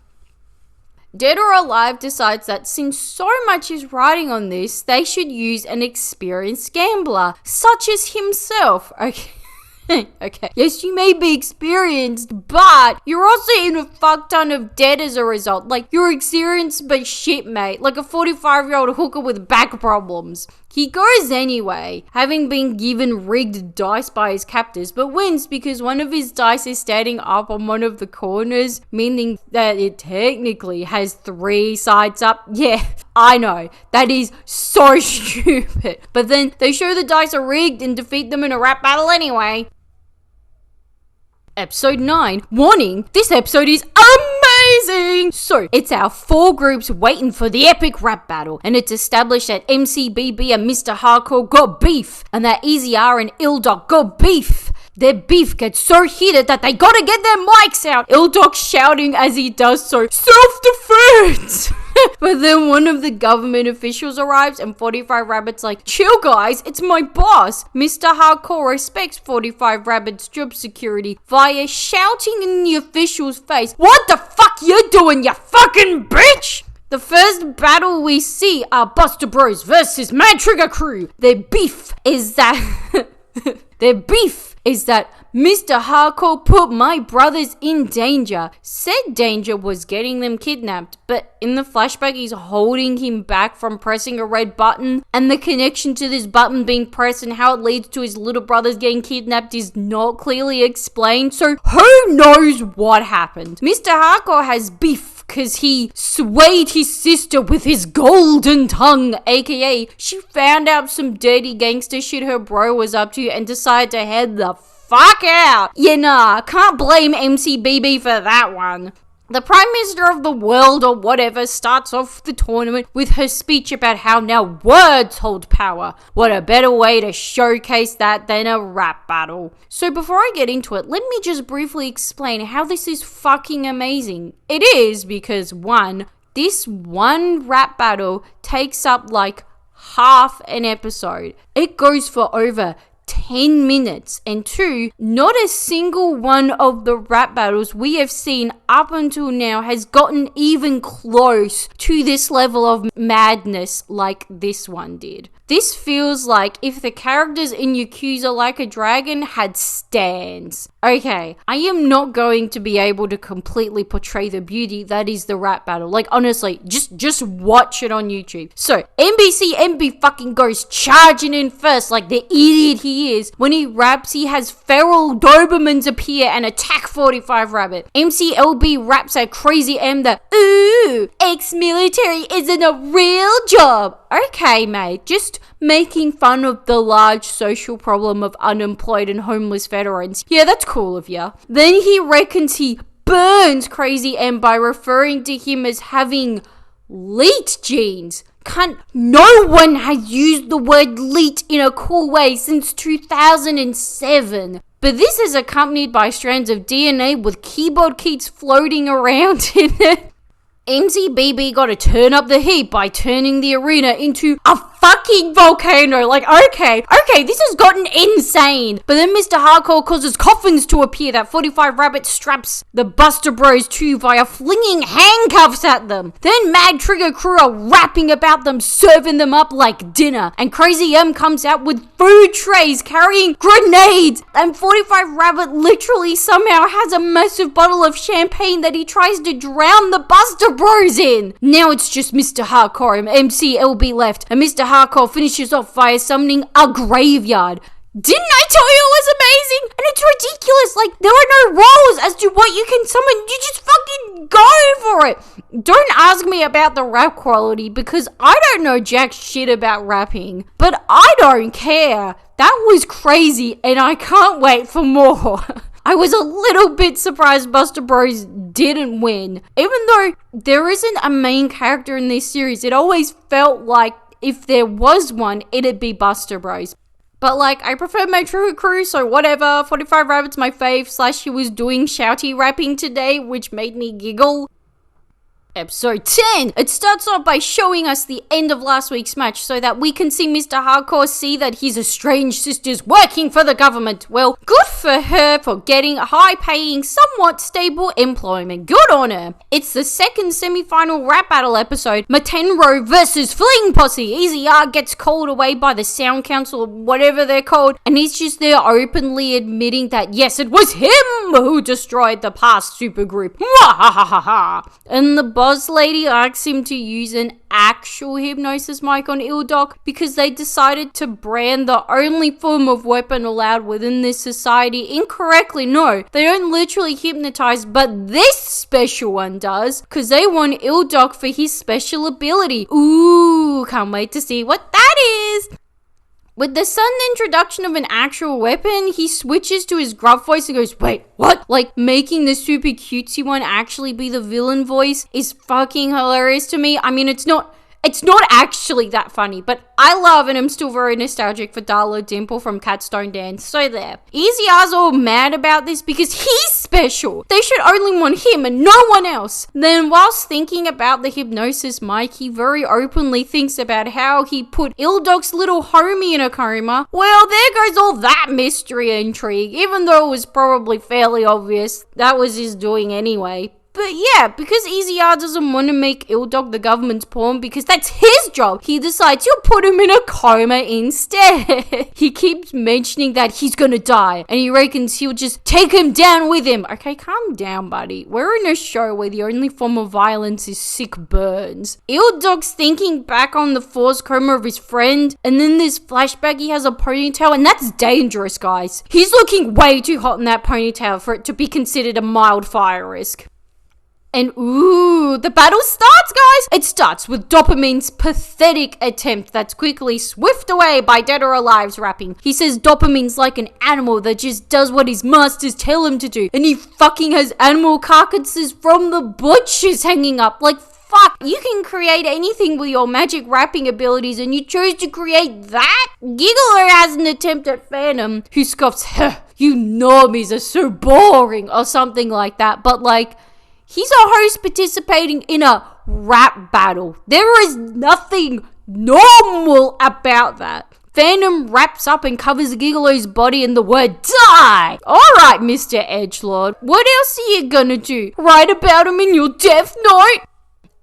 Dead or Alive decides that since so much is riding on this, they should use an experienced gambler, such as himself. Okay. Okay. Yes, you may be experienced, but you're also in a fuck ton of debt as a result. Like, you're experienced but shit, mate. Like a 45-year-old hooker with back problems. He goes anyway, having been given rigged dice by his captors, but wins because one of his dice is standing up on one of the corners, meaning that it technically has 3 sides up. Yeah, I know. That is so stupid. But then they show the dice are rigged and defeat them in a rap battle anyway. Episode 9. Warning, this episode is amazing! So, it's our 4 groups waiting for the epic rap battle, and it's established that MCBB and Mr. Hardcore got beef, and that Easy R and Ill Dog got beef. Their beef gets so heated that they gotta get their mics out. Ildok shouting as he does so, self-defense! But then one of the government officials arrives and 45 Rabbit's like, chill guys, it's my boss. Mr. Hardcore respects 45 Rabbit's job security via shouting in the official's face, what the fuck you doing, you fucking bitch? The first battle we see are Buster Bros versus Mad Trigger Crew. Their beef is that Mr. Hardcore put my brothers in danger. Said danger was getting them kidnapped, but in the flashback he's holding him back from pressing a red button, and the connection to this button being pressed and how it leads to his little brothers getting kidnapped is not clearly explained, so who knows what happened. Mr. Hardcore has beef because he swayed his sister with his golden tongue, aka she found out some dirty gangster shit her bro was up to and decided to head the fuck out. Yeah, nah, can't blame MCBB for that one. The Prime Minister of the world or whatever starts off the tournament with her speech about how now words hold power. What a better way to showcase that than a rap battle. So before I get into it, let me just briefly explain how this is fucking amazing. It is because this one rap battle takes up like half an episode. It goes for over 10 minutes, and 2, not a single one of the rap battles we have seen up until now has gotten even close to this level of madness like this one did. This feels like if the characters in Yakuza Like a Dragon had stands. Okay, I am not going to be able to completely portray the beauty that is the rap battle. Like, honestly, just watch it on YouTube. So, MB fucking goes charging in first like the idiot he is. When he raps, he has feral Dobermans appear and attack 45 Rabbit. MCLB raps at Crazy M that, ooh, ex-military isn't a real job. Okay, mate, just making fun of the large social problem of unemployed and homeless veterans. Yeah, that's cool of ya. Then he reckons he burns Crazy M by referring to him as having leet genes. No one has used the word leet in a cool way since 2007. But this is accompanied by strands of DNA with keyboard keys floating around in it. MCBB gotta turn up the heat by turning the arena into a fucking volcano. Like, okay, this has gotten insane. But then Mr. Hardcore causes coffins to appear that 45 Rabbit straps the Buster Bros to via flinging handcuffs at them. Then Mad Trigger Crew are rapping about them, serving them up like dinner. And Crazy M comes out with food trays carrying grenades. And 45 Rabbit literally somehow has a massive bottle of champagne that he tries to drown the Buster Bros in. Now it's just Mr. Hardcore and MCLB left, and Mr. Hardcore finishes off via summoning a graveyard. Didn't I tell you it was amazing? And it's ridiculous. Like, there are no rules as to what you can summon. You just fucking go for it. Don't ask me about the rap quality because I don't know jack shit about rapping. But I don't care. That was crazy and I can't wait for more. I was a little bit surprised Buster Bros didn't win. Even though there isn't a main character in this series, it always felt like if there was one, it'd be Buster Bros. But like, I prefer Matenro Crew, so whatever. 45 Rabbit's my fave, / he was doing shouty rapping today, which made me giggle. Episode 10! It starts off by showing us the end of last week's match so that we can see Mr. Hardcore see that his estranged sister's working for the government. Well, good for her for getting high-paying, somewhat stable employment. Good on her. It's the second semi-final rap battle episode, Matenro versus Fling Posse. Easy R gets called away by the Sound Council or whatever they're called, and he's just there openly admitting that yes, it was him who destroyed the past supergroup. Mwahahaha. And the boss lady asks him to use an actual hypnosis mic on Ildok because they decided to brand the only form of weapon allowed within this society incorrectly. No, they don't literally hypnotize, but this special one does because they want Ildok for his special ability. Ooh, can't wait to see what that is. With the sudden introduction of an actual weapon, he switches to his gruff voice and goes, wait, what? Like, making the super cutesy one actually be the villain voice is fucking hilarious to me. I mean, it's not It's not actually that funny, but I love and I'm still very nostalgic for Darla Dimple from Cats Don't Dance, so there. Easy R's all mad about this because he's special. They should only want him and no one else. Then whilst thinking about the hypnosis mic, he very openly thinks about how he put Ildoc's little homie in a coma. Well, there goes all that mystery and intrigue, even though it was probably fairly obvious that was his doing anyway. But yeah, because Easy R doesn't want to make Ildog the government's pawn because that's his job, he decides he'll put him in a coma instead. He keeps mentioning that he's gonna die, and he reckons he'll just take him down with him. Okay, calm down, buddy. We're in a show where the only form of violence is sick burns. Ildog's thinking back on the forced coma of his friend, and then this flashback he has a ponytail, and that's dangerous, guys. He's looking way too hot in that ponytail for it to be considered a mild fire risk. And ooh, the battle starts, guys! It starts with Dopamine's pathetic attempt that's quickly swift away by Dead or Alive's rapping. He says Dopamine's like an animal that just does what his masters tell him to do. And he fucking has animal carcasses from the butchers hanging up. Like, fuck, you can create anything with your magic rapping abilities and you chose to create that? Giggler has an attempt at Phantom, who scoffs, you normies are so boring, or something like that. But like, he's a host participating in a rap battle. There is nothing normal about that. Phantom wraps up and covers Gigolo's body in the word die. Alright, Mr. Edgelord, what else are you gonna do? Write about him in your death note?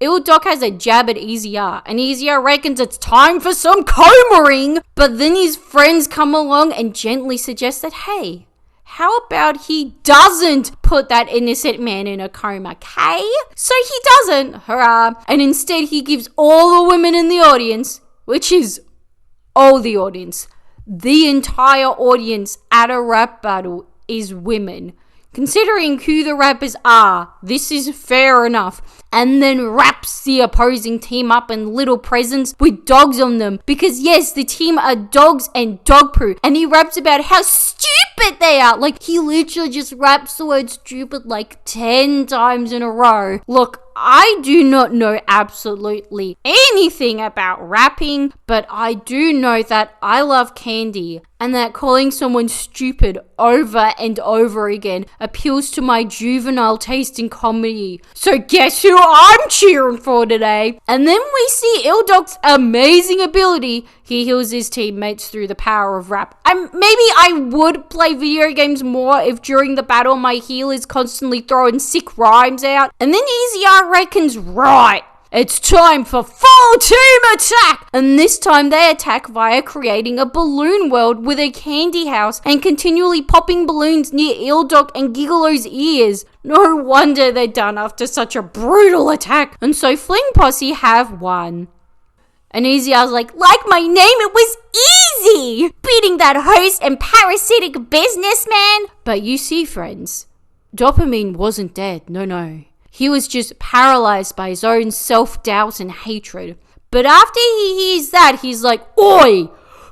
Ildok has a jab at Easy R, and Easy R reckons it's time for some coma-ing, but then his friends come along and gently suggest that, hey, how about he doesn't put that innocent man in a coma, okay? So he doesn't, hurrah. And instead he gives all the women in the audience, which is all the audience, the entire audience at a rap battle is women. Considering who the rappers are, this is fair enough. And then wraps the opposing team up in little presents with dogs on them. Because yes, the team are dogs and dog poo. And he raps about how stupid they are. Like, he literally just raps the word stupid like 10 times in a row. Look, I do not know absolutely anything about rapping, but I do know that I love candy and that calling someone stupid over and over again appeals to my juvenile taste in comedy. So guess who I'm cheering for today? And then we see Ildok's amazing ability. He heals his teammates through the power of rap. Maybe I would play video games more if during the battle my heal is constantly throwing sick rhymes out. And then Easy R reckons, right, it's time for full team attack! And this time they attack via creating a balloon world with a candy house and continually popping balloons near Ildok and Gigolo's ears. No wonder they're done after such a brutal attack. And so Fling Posse have won. And Easy R's like my name, it was easy! Beating that host and parasitic businessman! But you see, friends, Dopamine wasn't dead, no. He was just paralyzed by his own self-doubt and hatred. But after he hears that, he's like, oi!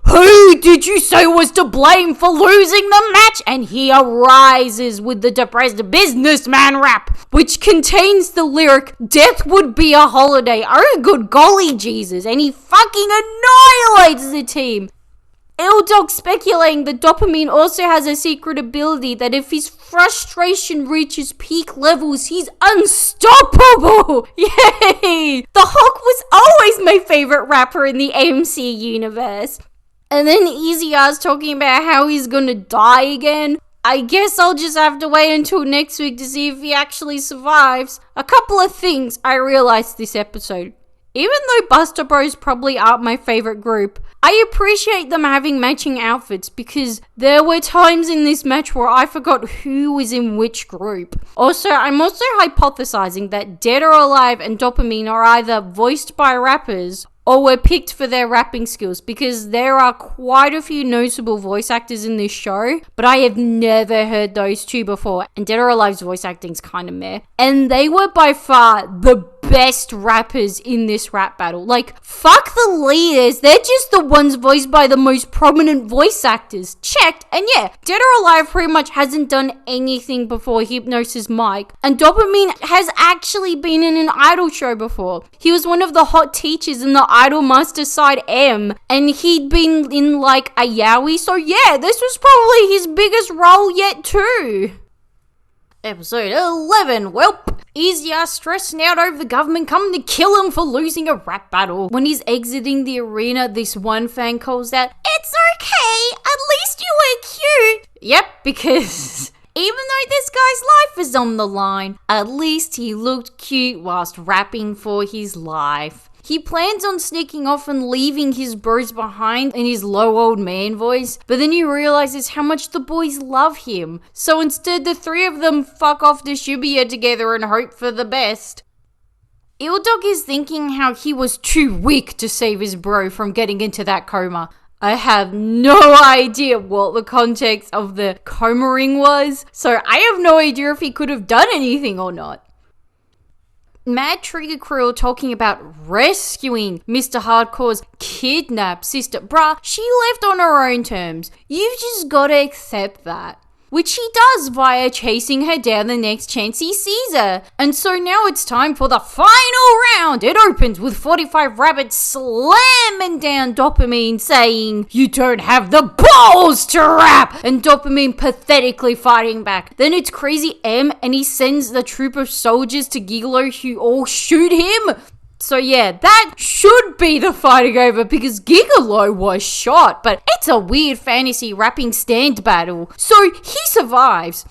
Who did you say was to blame for losing the match? And he arises with the depressed businessman rap, which contains the lyric, death would be a holiday. Oh, good golly Jesus. And he fucking annihilates the team. Ildog speculating that Dopamine also has a secret ability that if his frustration reaches peak levels, he's unstoppable! Yay! The Hulk was always my favorite rapper in the MC universe. And then Easy R's talking about how he's gonna die again. I guess I'll just have to wait until next week to see if he actually survives. A couple of things I realized this episode. Even though Buster Bros probably aren't my favorite group, I appreciate them having matching outfits because there were times in this match where I forgot who was in which group. Also, I'm also hypothesizing that Dead or Alive and Dopamine are either voiced by rappers or were picked for their rapping skills because there are quite a few noticeable voice actors in this show, but I have never heard those two before, and Dead or Alive's voice acting's kind of meh. And they were by far the best rappers in this rap battle. Like, fuck the leaders, they're just the ones voiced by the most prominent voice actors. Checked, and yeah, Dead or Alive pretty much hasn't done anything before Hypnosis Mic, and Dopamine has actually been in an idol show before. He was one of the hot teachers in the Idol Master Side M, and he'd been in like a Yowie, so yeah, this was probably his biggest role yet too. Episode 11, welp. Easier stressing out over the government coming to kill him for losing a rap battle. When he's exiting the arena, this one fan calls out, "It's okay, at least you were cute." Yep, because even though this guy's life is on the line, at least he looked cute whilst rapping for his life. He plans on sneaking off and leaving his bros behind in his low old man voice, but then he realizes how much the boys love him. So instead, the three of them fuck off to Shibuya together and hope for the best. Dog is thinking how he was too weak to save his bro from getting into that coma. I have no idea what the context of the coma ring was, so I have no idea if he could have done anything or not. Mad Trigger Crew are talking about rescuing Mr. Hardcore's kidnapped sister. Bruh, she left on her own terms. You've just gotta accept that. Which he does via chasing her down the next chance he sees her. And so now it's time for the final round. It opens with 45 Rabbits slamming down Dopamine saying, "You don't have the balls to rap!" And Dopamine pathetically fighting back. Then it's Crazy M and he sends the troop of soldiers to Gigolo who all shoot him. So yeah, that should be the fighting over because Gigolo was shot, but it's a weird fantasy rapping stand battle, so he survives.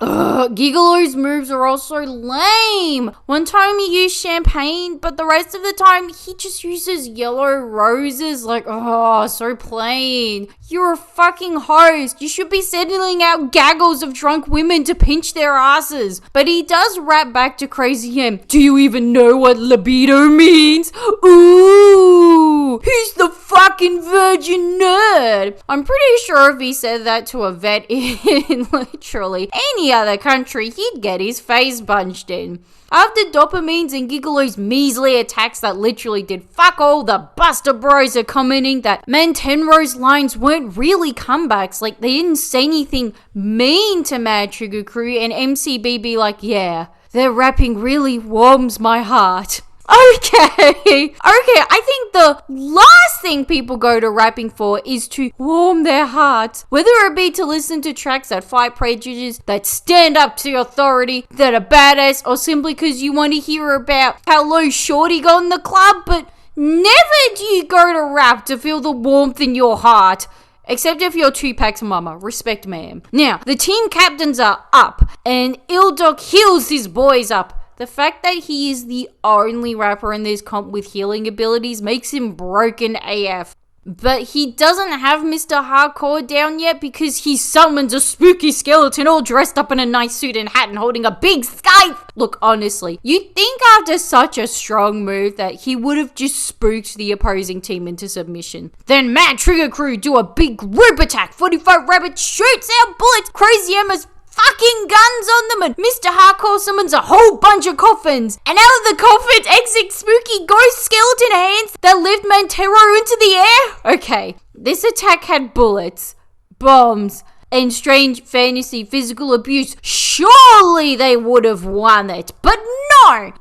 Gigolo's moves are also lame. One time he used champagne, but the rest of the time he just uses yellow roses. Like, so plain. You're a fucking host. You should be sending out gaggles of drunk women to pinch their asses. But he does rap back to Crazy M. "Do you even know what libido means? Ooh, who's the fucking virgin nerd?" I'm pretty sure if he said that to a vet in literally any other country, he'd get his face punched in. After Dopamine's and Gigolo's measly attacks that literally did fuck all, the Buster Bros are commenting that Matenro's lines weren't really comebacks, like they didn't say anything mean to Mad Trigger Crew, and MCB be like, "Yeah, their rapping really warms my heart." Okay, I think the last thing people go to rapping for is to warm their hearts. Whether it be to listen to tracks that fight prejudice, that stand up to authority, that are badass, or simply because you want to hear about how low Shorty got in the club, but never do you go to rap to feel the warmth in your heart. Except if you're Tupac's mama. Respect, ma'am. Now, the team captains are up, and Dog heals his boys up. The fact that he is the only rapper in this comp with healing abilities makes him broken AF. But he doesn't have Mr. Hardcore down yet because he summons a spooky skeleton all dressed up in a nice suit and hat and holding a big scythe. Look, honestly, you'd think after such a strong move that he would have just spooked the opposing team into submission. Then Mad Trigger Crew do a big group attack. 45 Rabbit shoots out bullets. Crazy Emma's fucking guns on them, and Mr. Hardcore summons a whole bunch of coffins, and out of the coffins exit spooky ghost skeleton hands that lift Matenro into the air. Okay, this attack had bullets, bombs, and strange fantasy physical abuse. Surely they would have won it, but no,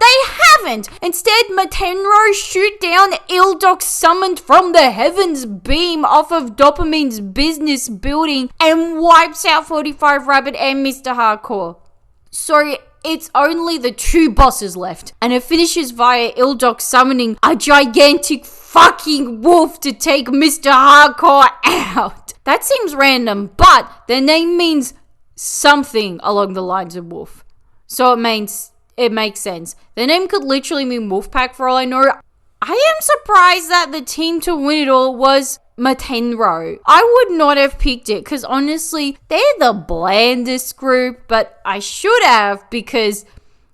they haven't. Instead, Matenro shoot down Dog summoned from the heavens beam off of Dopamine's business building and wipes out 45 Rabbit and Mr. Hardcore. So it's only the two bosses left, and it finishes via Dog summoning a gigantic fucking wolf to take Mr. Hardcore out. That seems random, but their name means something along the lines of wolf. So it makes sense. Their name could literally mean Wolfpack for all I know. I am surprised that the team to win it all was Matenro. I would not have picked it because honestly, they're the blandest group, but I should have because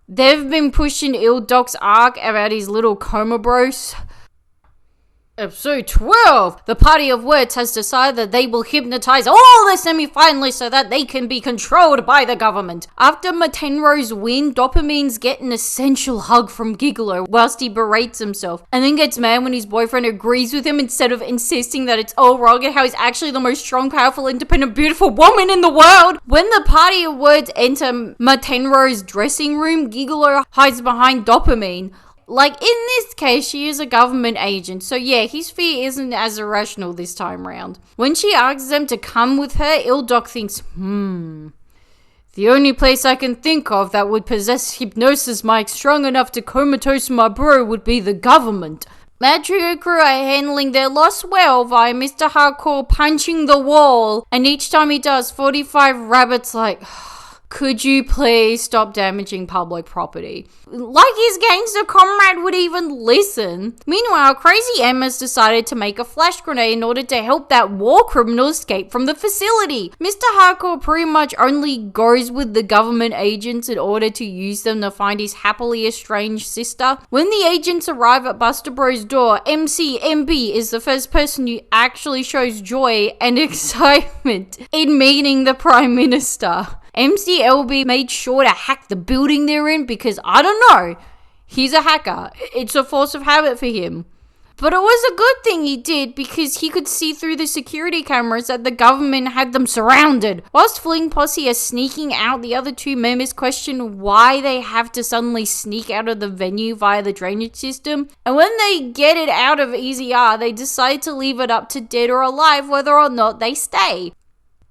they've been pushing Dog's arc about his little coma bros. Episode 12! The Party of Words has decided that they will hypnotize all the semi-finalists so that they can be controlled by the government. After Matenro's win, Dopamine's get an essential hug from Gigolo whilst he berates himself, and then gets mad when his boyfriend agrees with him instead of insisting that it's all wrong and how he's actually the most strong, powerful, independent, beautiful woman in the world. When the Party of Words enter Matenro's dressing room, Gigolo hides behind Dopamine. Like, in this case, she is a government agent, so yeah, his fear isn't as irrational this time round. When she asks them to come with her, Ildoc thinks, the only place I can think of that would possess Hypnosis Mic strong enough to comatose my bro would be the government. Matenro crew are handling their loss well via Mr. Hardcore punching the wall, and each time he does, 45 rabbits like... Could you please stop damaging public property? Like his gangster comrade would even listen. Meanwhile, Crazy M has decided to make a flash grenade in order to help that war criminal escape from the facility. Mr. Hardcore pretty much only goes with the government agents in order to use them to find his happily estranged sister. When the agents arrive at Buster Bro's door, MCMB is the first person who actually shows joy and excitement in meeting the Prime Minister. MCLB made sure to hack the building they're in because, I don't know, he's a hacker. It's a force of habit for him. But it was a good thing he did because he could see through the security cameras that the government had them surrounded. Whilst Fling Posse are sneaking out, the other two members question why they have to suddenly sneak out of the venue via the drainage system. And when they get it out of Easy R, they decide to leave it up to Dead or Alive whether or not they stay.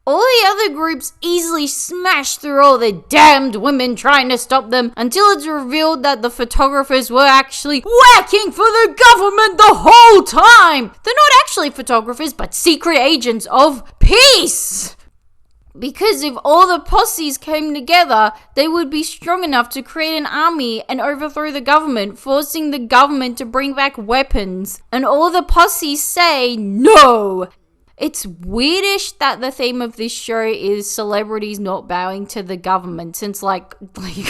All the other groups easily smash through all the damned women trying to stop them until it's revealed that the photographers were actually working for the government the whole time. They're not actually photographers, but secret agents of peace. Because if all the posses came together, they would be strong enough to create an army and overthrow the government, forcing the government to bring back weapons. And all the posses say no. It's weirdish that the theme of this show is celebrities not bowing to the government, since like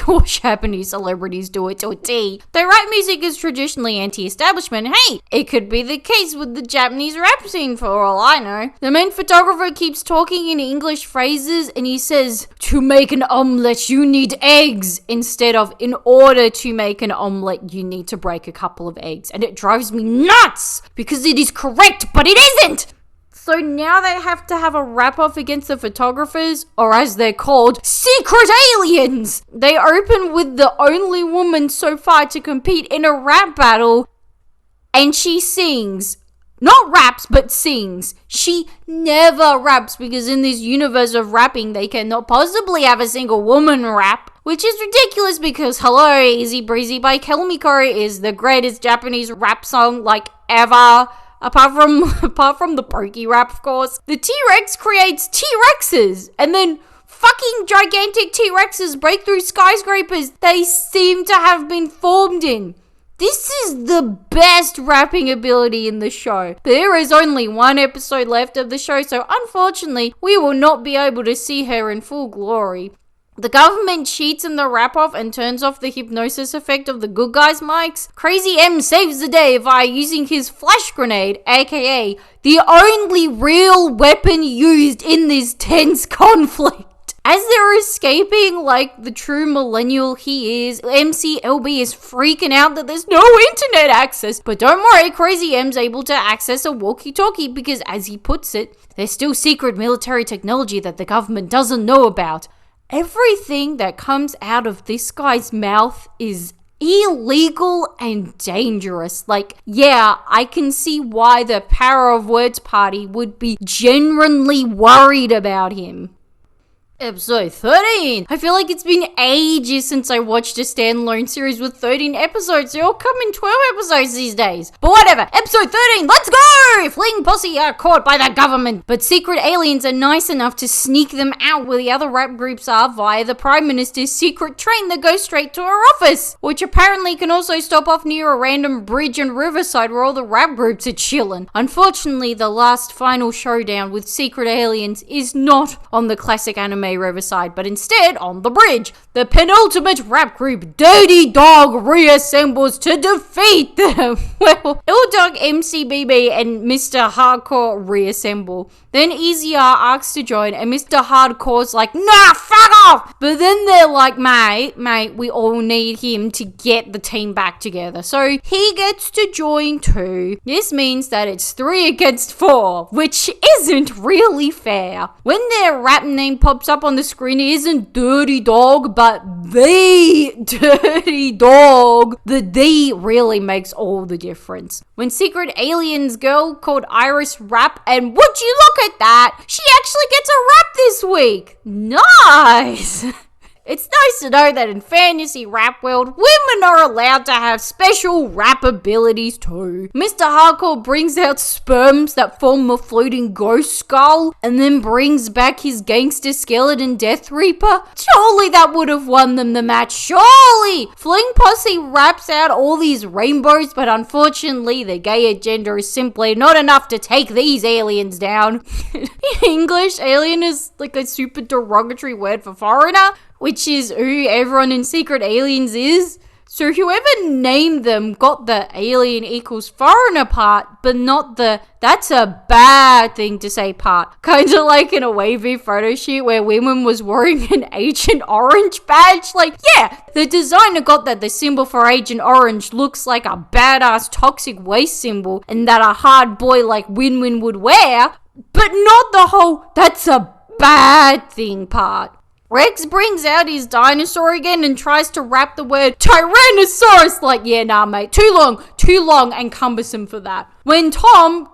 all Japanese celebrities do it to a T. Their rap music is traditionally anti-establishment. Hey, it could be the case with the Japanese rap scene for all I know. The main photographer keeps talking in English phrases and he says, to make an omelette you need eggs, instead of in order to make an omelette you need to break a couple of eggs. And it drives me nuts because it is correct, but it isn't! So now they have to have a rap-off against the photographers, or as they're called, secret aliens! They open with the only woman so far to compete in a rap battle, and she sings. Not raps, but sings. She never raps, because in this universe of rapping, they cannot possibly have a single woman rap. Which is ridiculous because, hello, Easy Breezy by Kelmiko is the greatest Japanese rap song, like, ever. Apart from the pokey rap, of course. The T-Rex creates T-Rexes, and then fucking gigantic T-Rexes break through skyscrapers they seem to have been formed in. This is the best rapping ability in the show. There is only one episode left of the show, so unfortunately, we will not be able to see her in full glory. The government cheats in the wrap-off and turns off the hypnosis effect of the good guys' mics. Crazy M saves the day via using his flash grenade, aka the only real weapon used in this tense conflict. As they're escaping like the true millennial he is, MCLB is freaking out that there's no internet access. But don't worry, Crazy M's able to access a walkie-talkie because, as he puts it, there's still secret military technology that the government doesn't know about. Everything that comes out of this guy's mouth is illegal and dangerous. Like, yeah, I can see why the Power of Words party would be genuinely worried about him. Episode 13! I feel like it's been ages since I watched a standalone series with 13 episodes. They all come in 12 episodes these days. But whatever. Episode 13, let's go! Fling Posse are caught by the government. But secret aliens are nice enough to sneak them out where the other rap groups are via the Prime Minister's secret train that goes straight to her office. Which apparently can also stop off near a random bridge in Riverside where all the rap groups are chilling. Unfortunately, the last final showdown with secret aliens is not on the classic anime anime riverside, but instead on the bridge. The penultimate rap group, Dirty Dog, reassembles to defeat them. Well, Ill Dog, MCBB, and Mr. Hardcore reassemble. Then Easy R asks to join, and Mr. Hardcore's like, nah, fuck off! But then they're like, mate, we all need him to get the team back together. So he gets to join too. This means that it's 3 against 4, which isn't really fair. When their rap name pops up on the screen, it isn't Dirty Dog, but the Dirty Dog. The D really makes all the difference. When Secret Aliens girl called Iris rap, and would you look at that, she actually gets a rap this week. Nice. It's nice to know that in fantasy rap world, women are allowed to have special rap abilities too. Mr. Hardcore brings out sperms that form a floating ghost skull, and then brings back his gangster skeleton Death Reaper. Surely that would have won them the match, surely! Fling Posse raps out all these rainbows, but unfortunately the gay agenda is simply not enough to take these aliens down. In English, alien is like a super derogatory word for foreigner, which is who everyone in Secret Aliens is. So whoever named them got the alien equals foreigner part, but not the that's a bad thing to say part. Kind of like in a wavy photo shoot where women was wearing an Agent Orange badge. Like, yeah, the designer got that the symbol for Agent Orange looks like a badass toxic waste symbol and that a hard boy like Win-Win would wear, but not the whole that's a bad thing part. Rex brings out his dinosaur again and tries to rap the word Tyrannosaurus. Like, yeah, nah, mate. Too long and cumbersome for that. When Tom,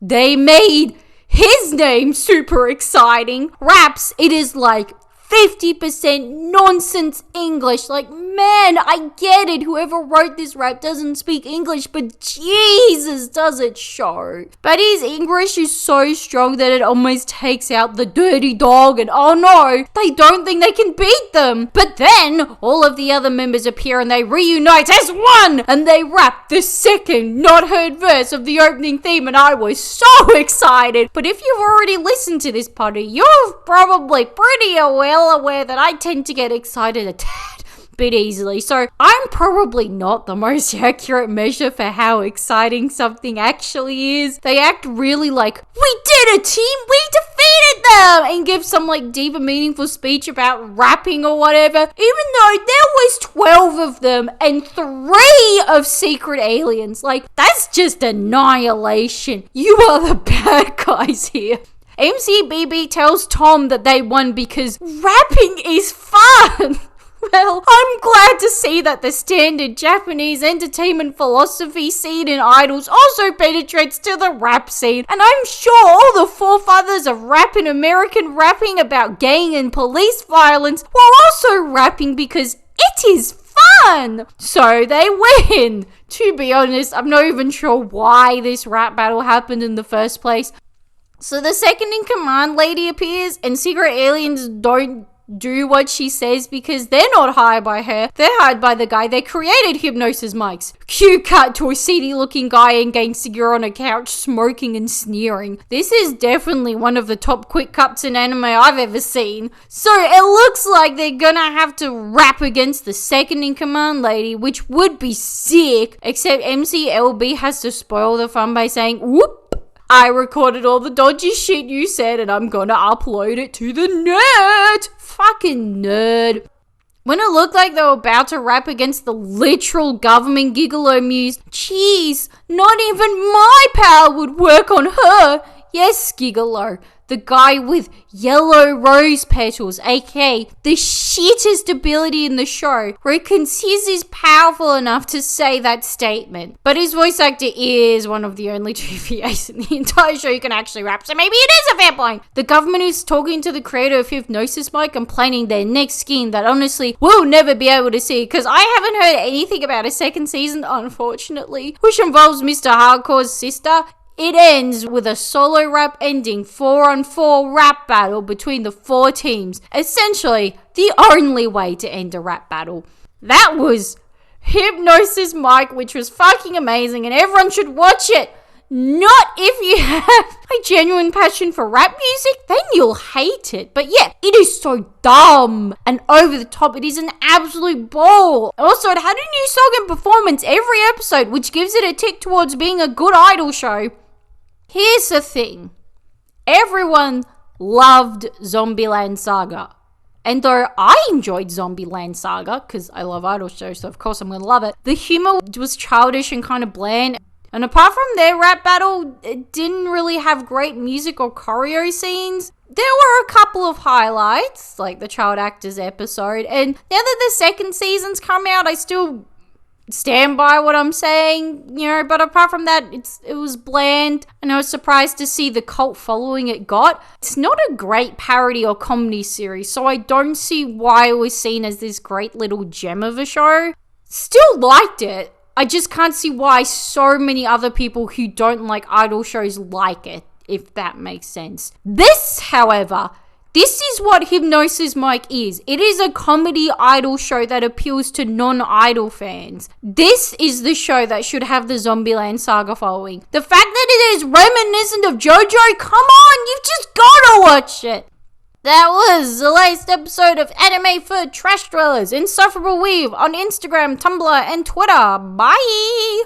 they made his name super exciting. Raps, it is like 50% nonsense English. Like, man, I get it. Whoever wrote this rap doesn't speak English, but Jesus, does it show. But his English is so strong that it almost takes out the Dirty Dog, and oh no, they don't think they can beat them. But then all of the other members appear and they reunite as one, and they rap the second not heard verse of the opening theme, and I was so excited. But if you've already listened to this potty, you're probably pretty well aware that I tend to get excited a tad bit easily, so I'm probably not the most accurate measure for how exciting something actually is. They act really like, we did it team, we defeated them, and give some like deeper meaningful speech about rapping or whatever, even though there was 12 of them and 3 of Secret Aliens. Like, that's just annihilation. You are the bad guys here. MCBB tells Tom that they won because rapping is fun. Well, I'm glad to see that the standard Japanese entertainment philosophy seen in idols also penetrates to the rap scene. And I'm sure all the forefathers of rap in American rapping about gang and police violence were also rapping because it is fun. So they win. To be honest, I'm not even sure why this rap battle happened in the first place. So the second in command lady appears and Secret Aliens don't do what she says because they're not hired by her. They're hired by the guy they created Hypnosis Mics. Cue cut to a seedy looking guy and gangster girl on a couch smoking and sneering. This is definitely one of the top quick cuts in anime I've ever seen. So it looks like they're gonna have to rap against the second in command lady, which would be sick, except MCLB has to spoil the fun by saying, whoop, I recorded all the dodgy shit you said and I'm gonna upload it to the net. Fucking nerd. When it looked like they were about to rap against the literal government gigolo muse, jeez, not even my power would work on her. Yes, gigolo. The guy with yellow rose petals, aka the shittest ability in the show, where he considers he's powerful enough to say that statement. But his voice actor is one of the only 2 VAs in the entire show who can actually rap, so maybe it is a fair point. The government is talking to the creator of Hypnosis Mic and planning their next scheme that honestly we'll never be able to see, because I haven't heard anything about a second season, unfortunately, which involves Mr. Hardcore's sister. It ends with a solo rap ending 4-on-4 rap battle between the 4 teams. Essentially, the only way to end a rap battle. That was Hypnosis Mic, which was fucking amazing and everyone should watch it. Not if you have a genuine passion for rap music, then you'll hate it. But yeah, it is so dumb and over the top. It is an absolute ball. Also, it had a new song and performance every episode, which gives it a tick towards being a good idol show. Here's the thing. Everyone loved Zombieland Saga. And though I enjoyed Zombieland Saga, because I love idol shows, so of course I'm going to love it, the humor was childish and kind of bland. And apart from their rap battle, it didn't really have great music or choreo scenes. There were a couple of highlights, like the child actors episode. And now that the second season's come out, I still stand by what I'm saying, but apart from that, it was bland, and I was surprised to see the cult following it got. It's not a great parody or comedy series, so I don't see why it was seen as this great little gem of a show. Still liked it. I just can't see why so many other people who don't like idol shows like it, if that makes sense. This, however, this is what Hypnosis Mic is. It is a comedy idol show that appeals to non-idol fans. This is the show that should have the Zombieland Saga following. The fact that it is reminiscent of JoJo, come on, you've just gotta watch it. That was the latest episode of Anime for Trashdwellers, Insufferable Weave on Instagram, Tumblr, and Twitter. Bye!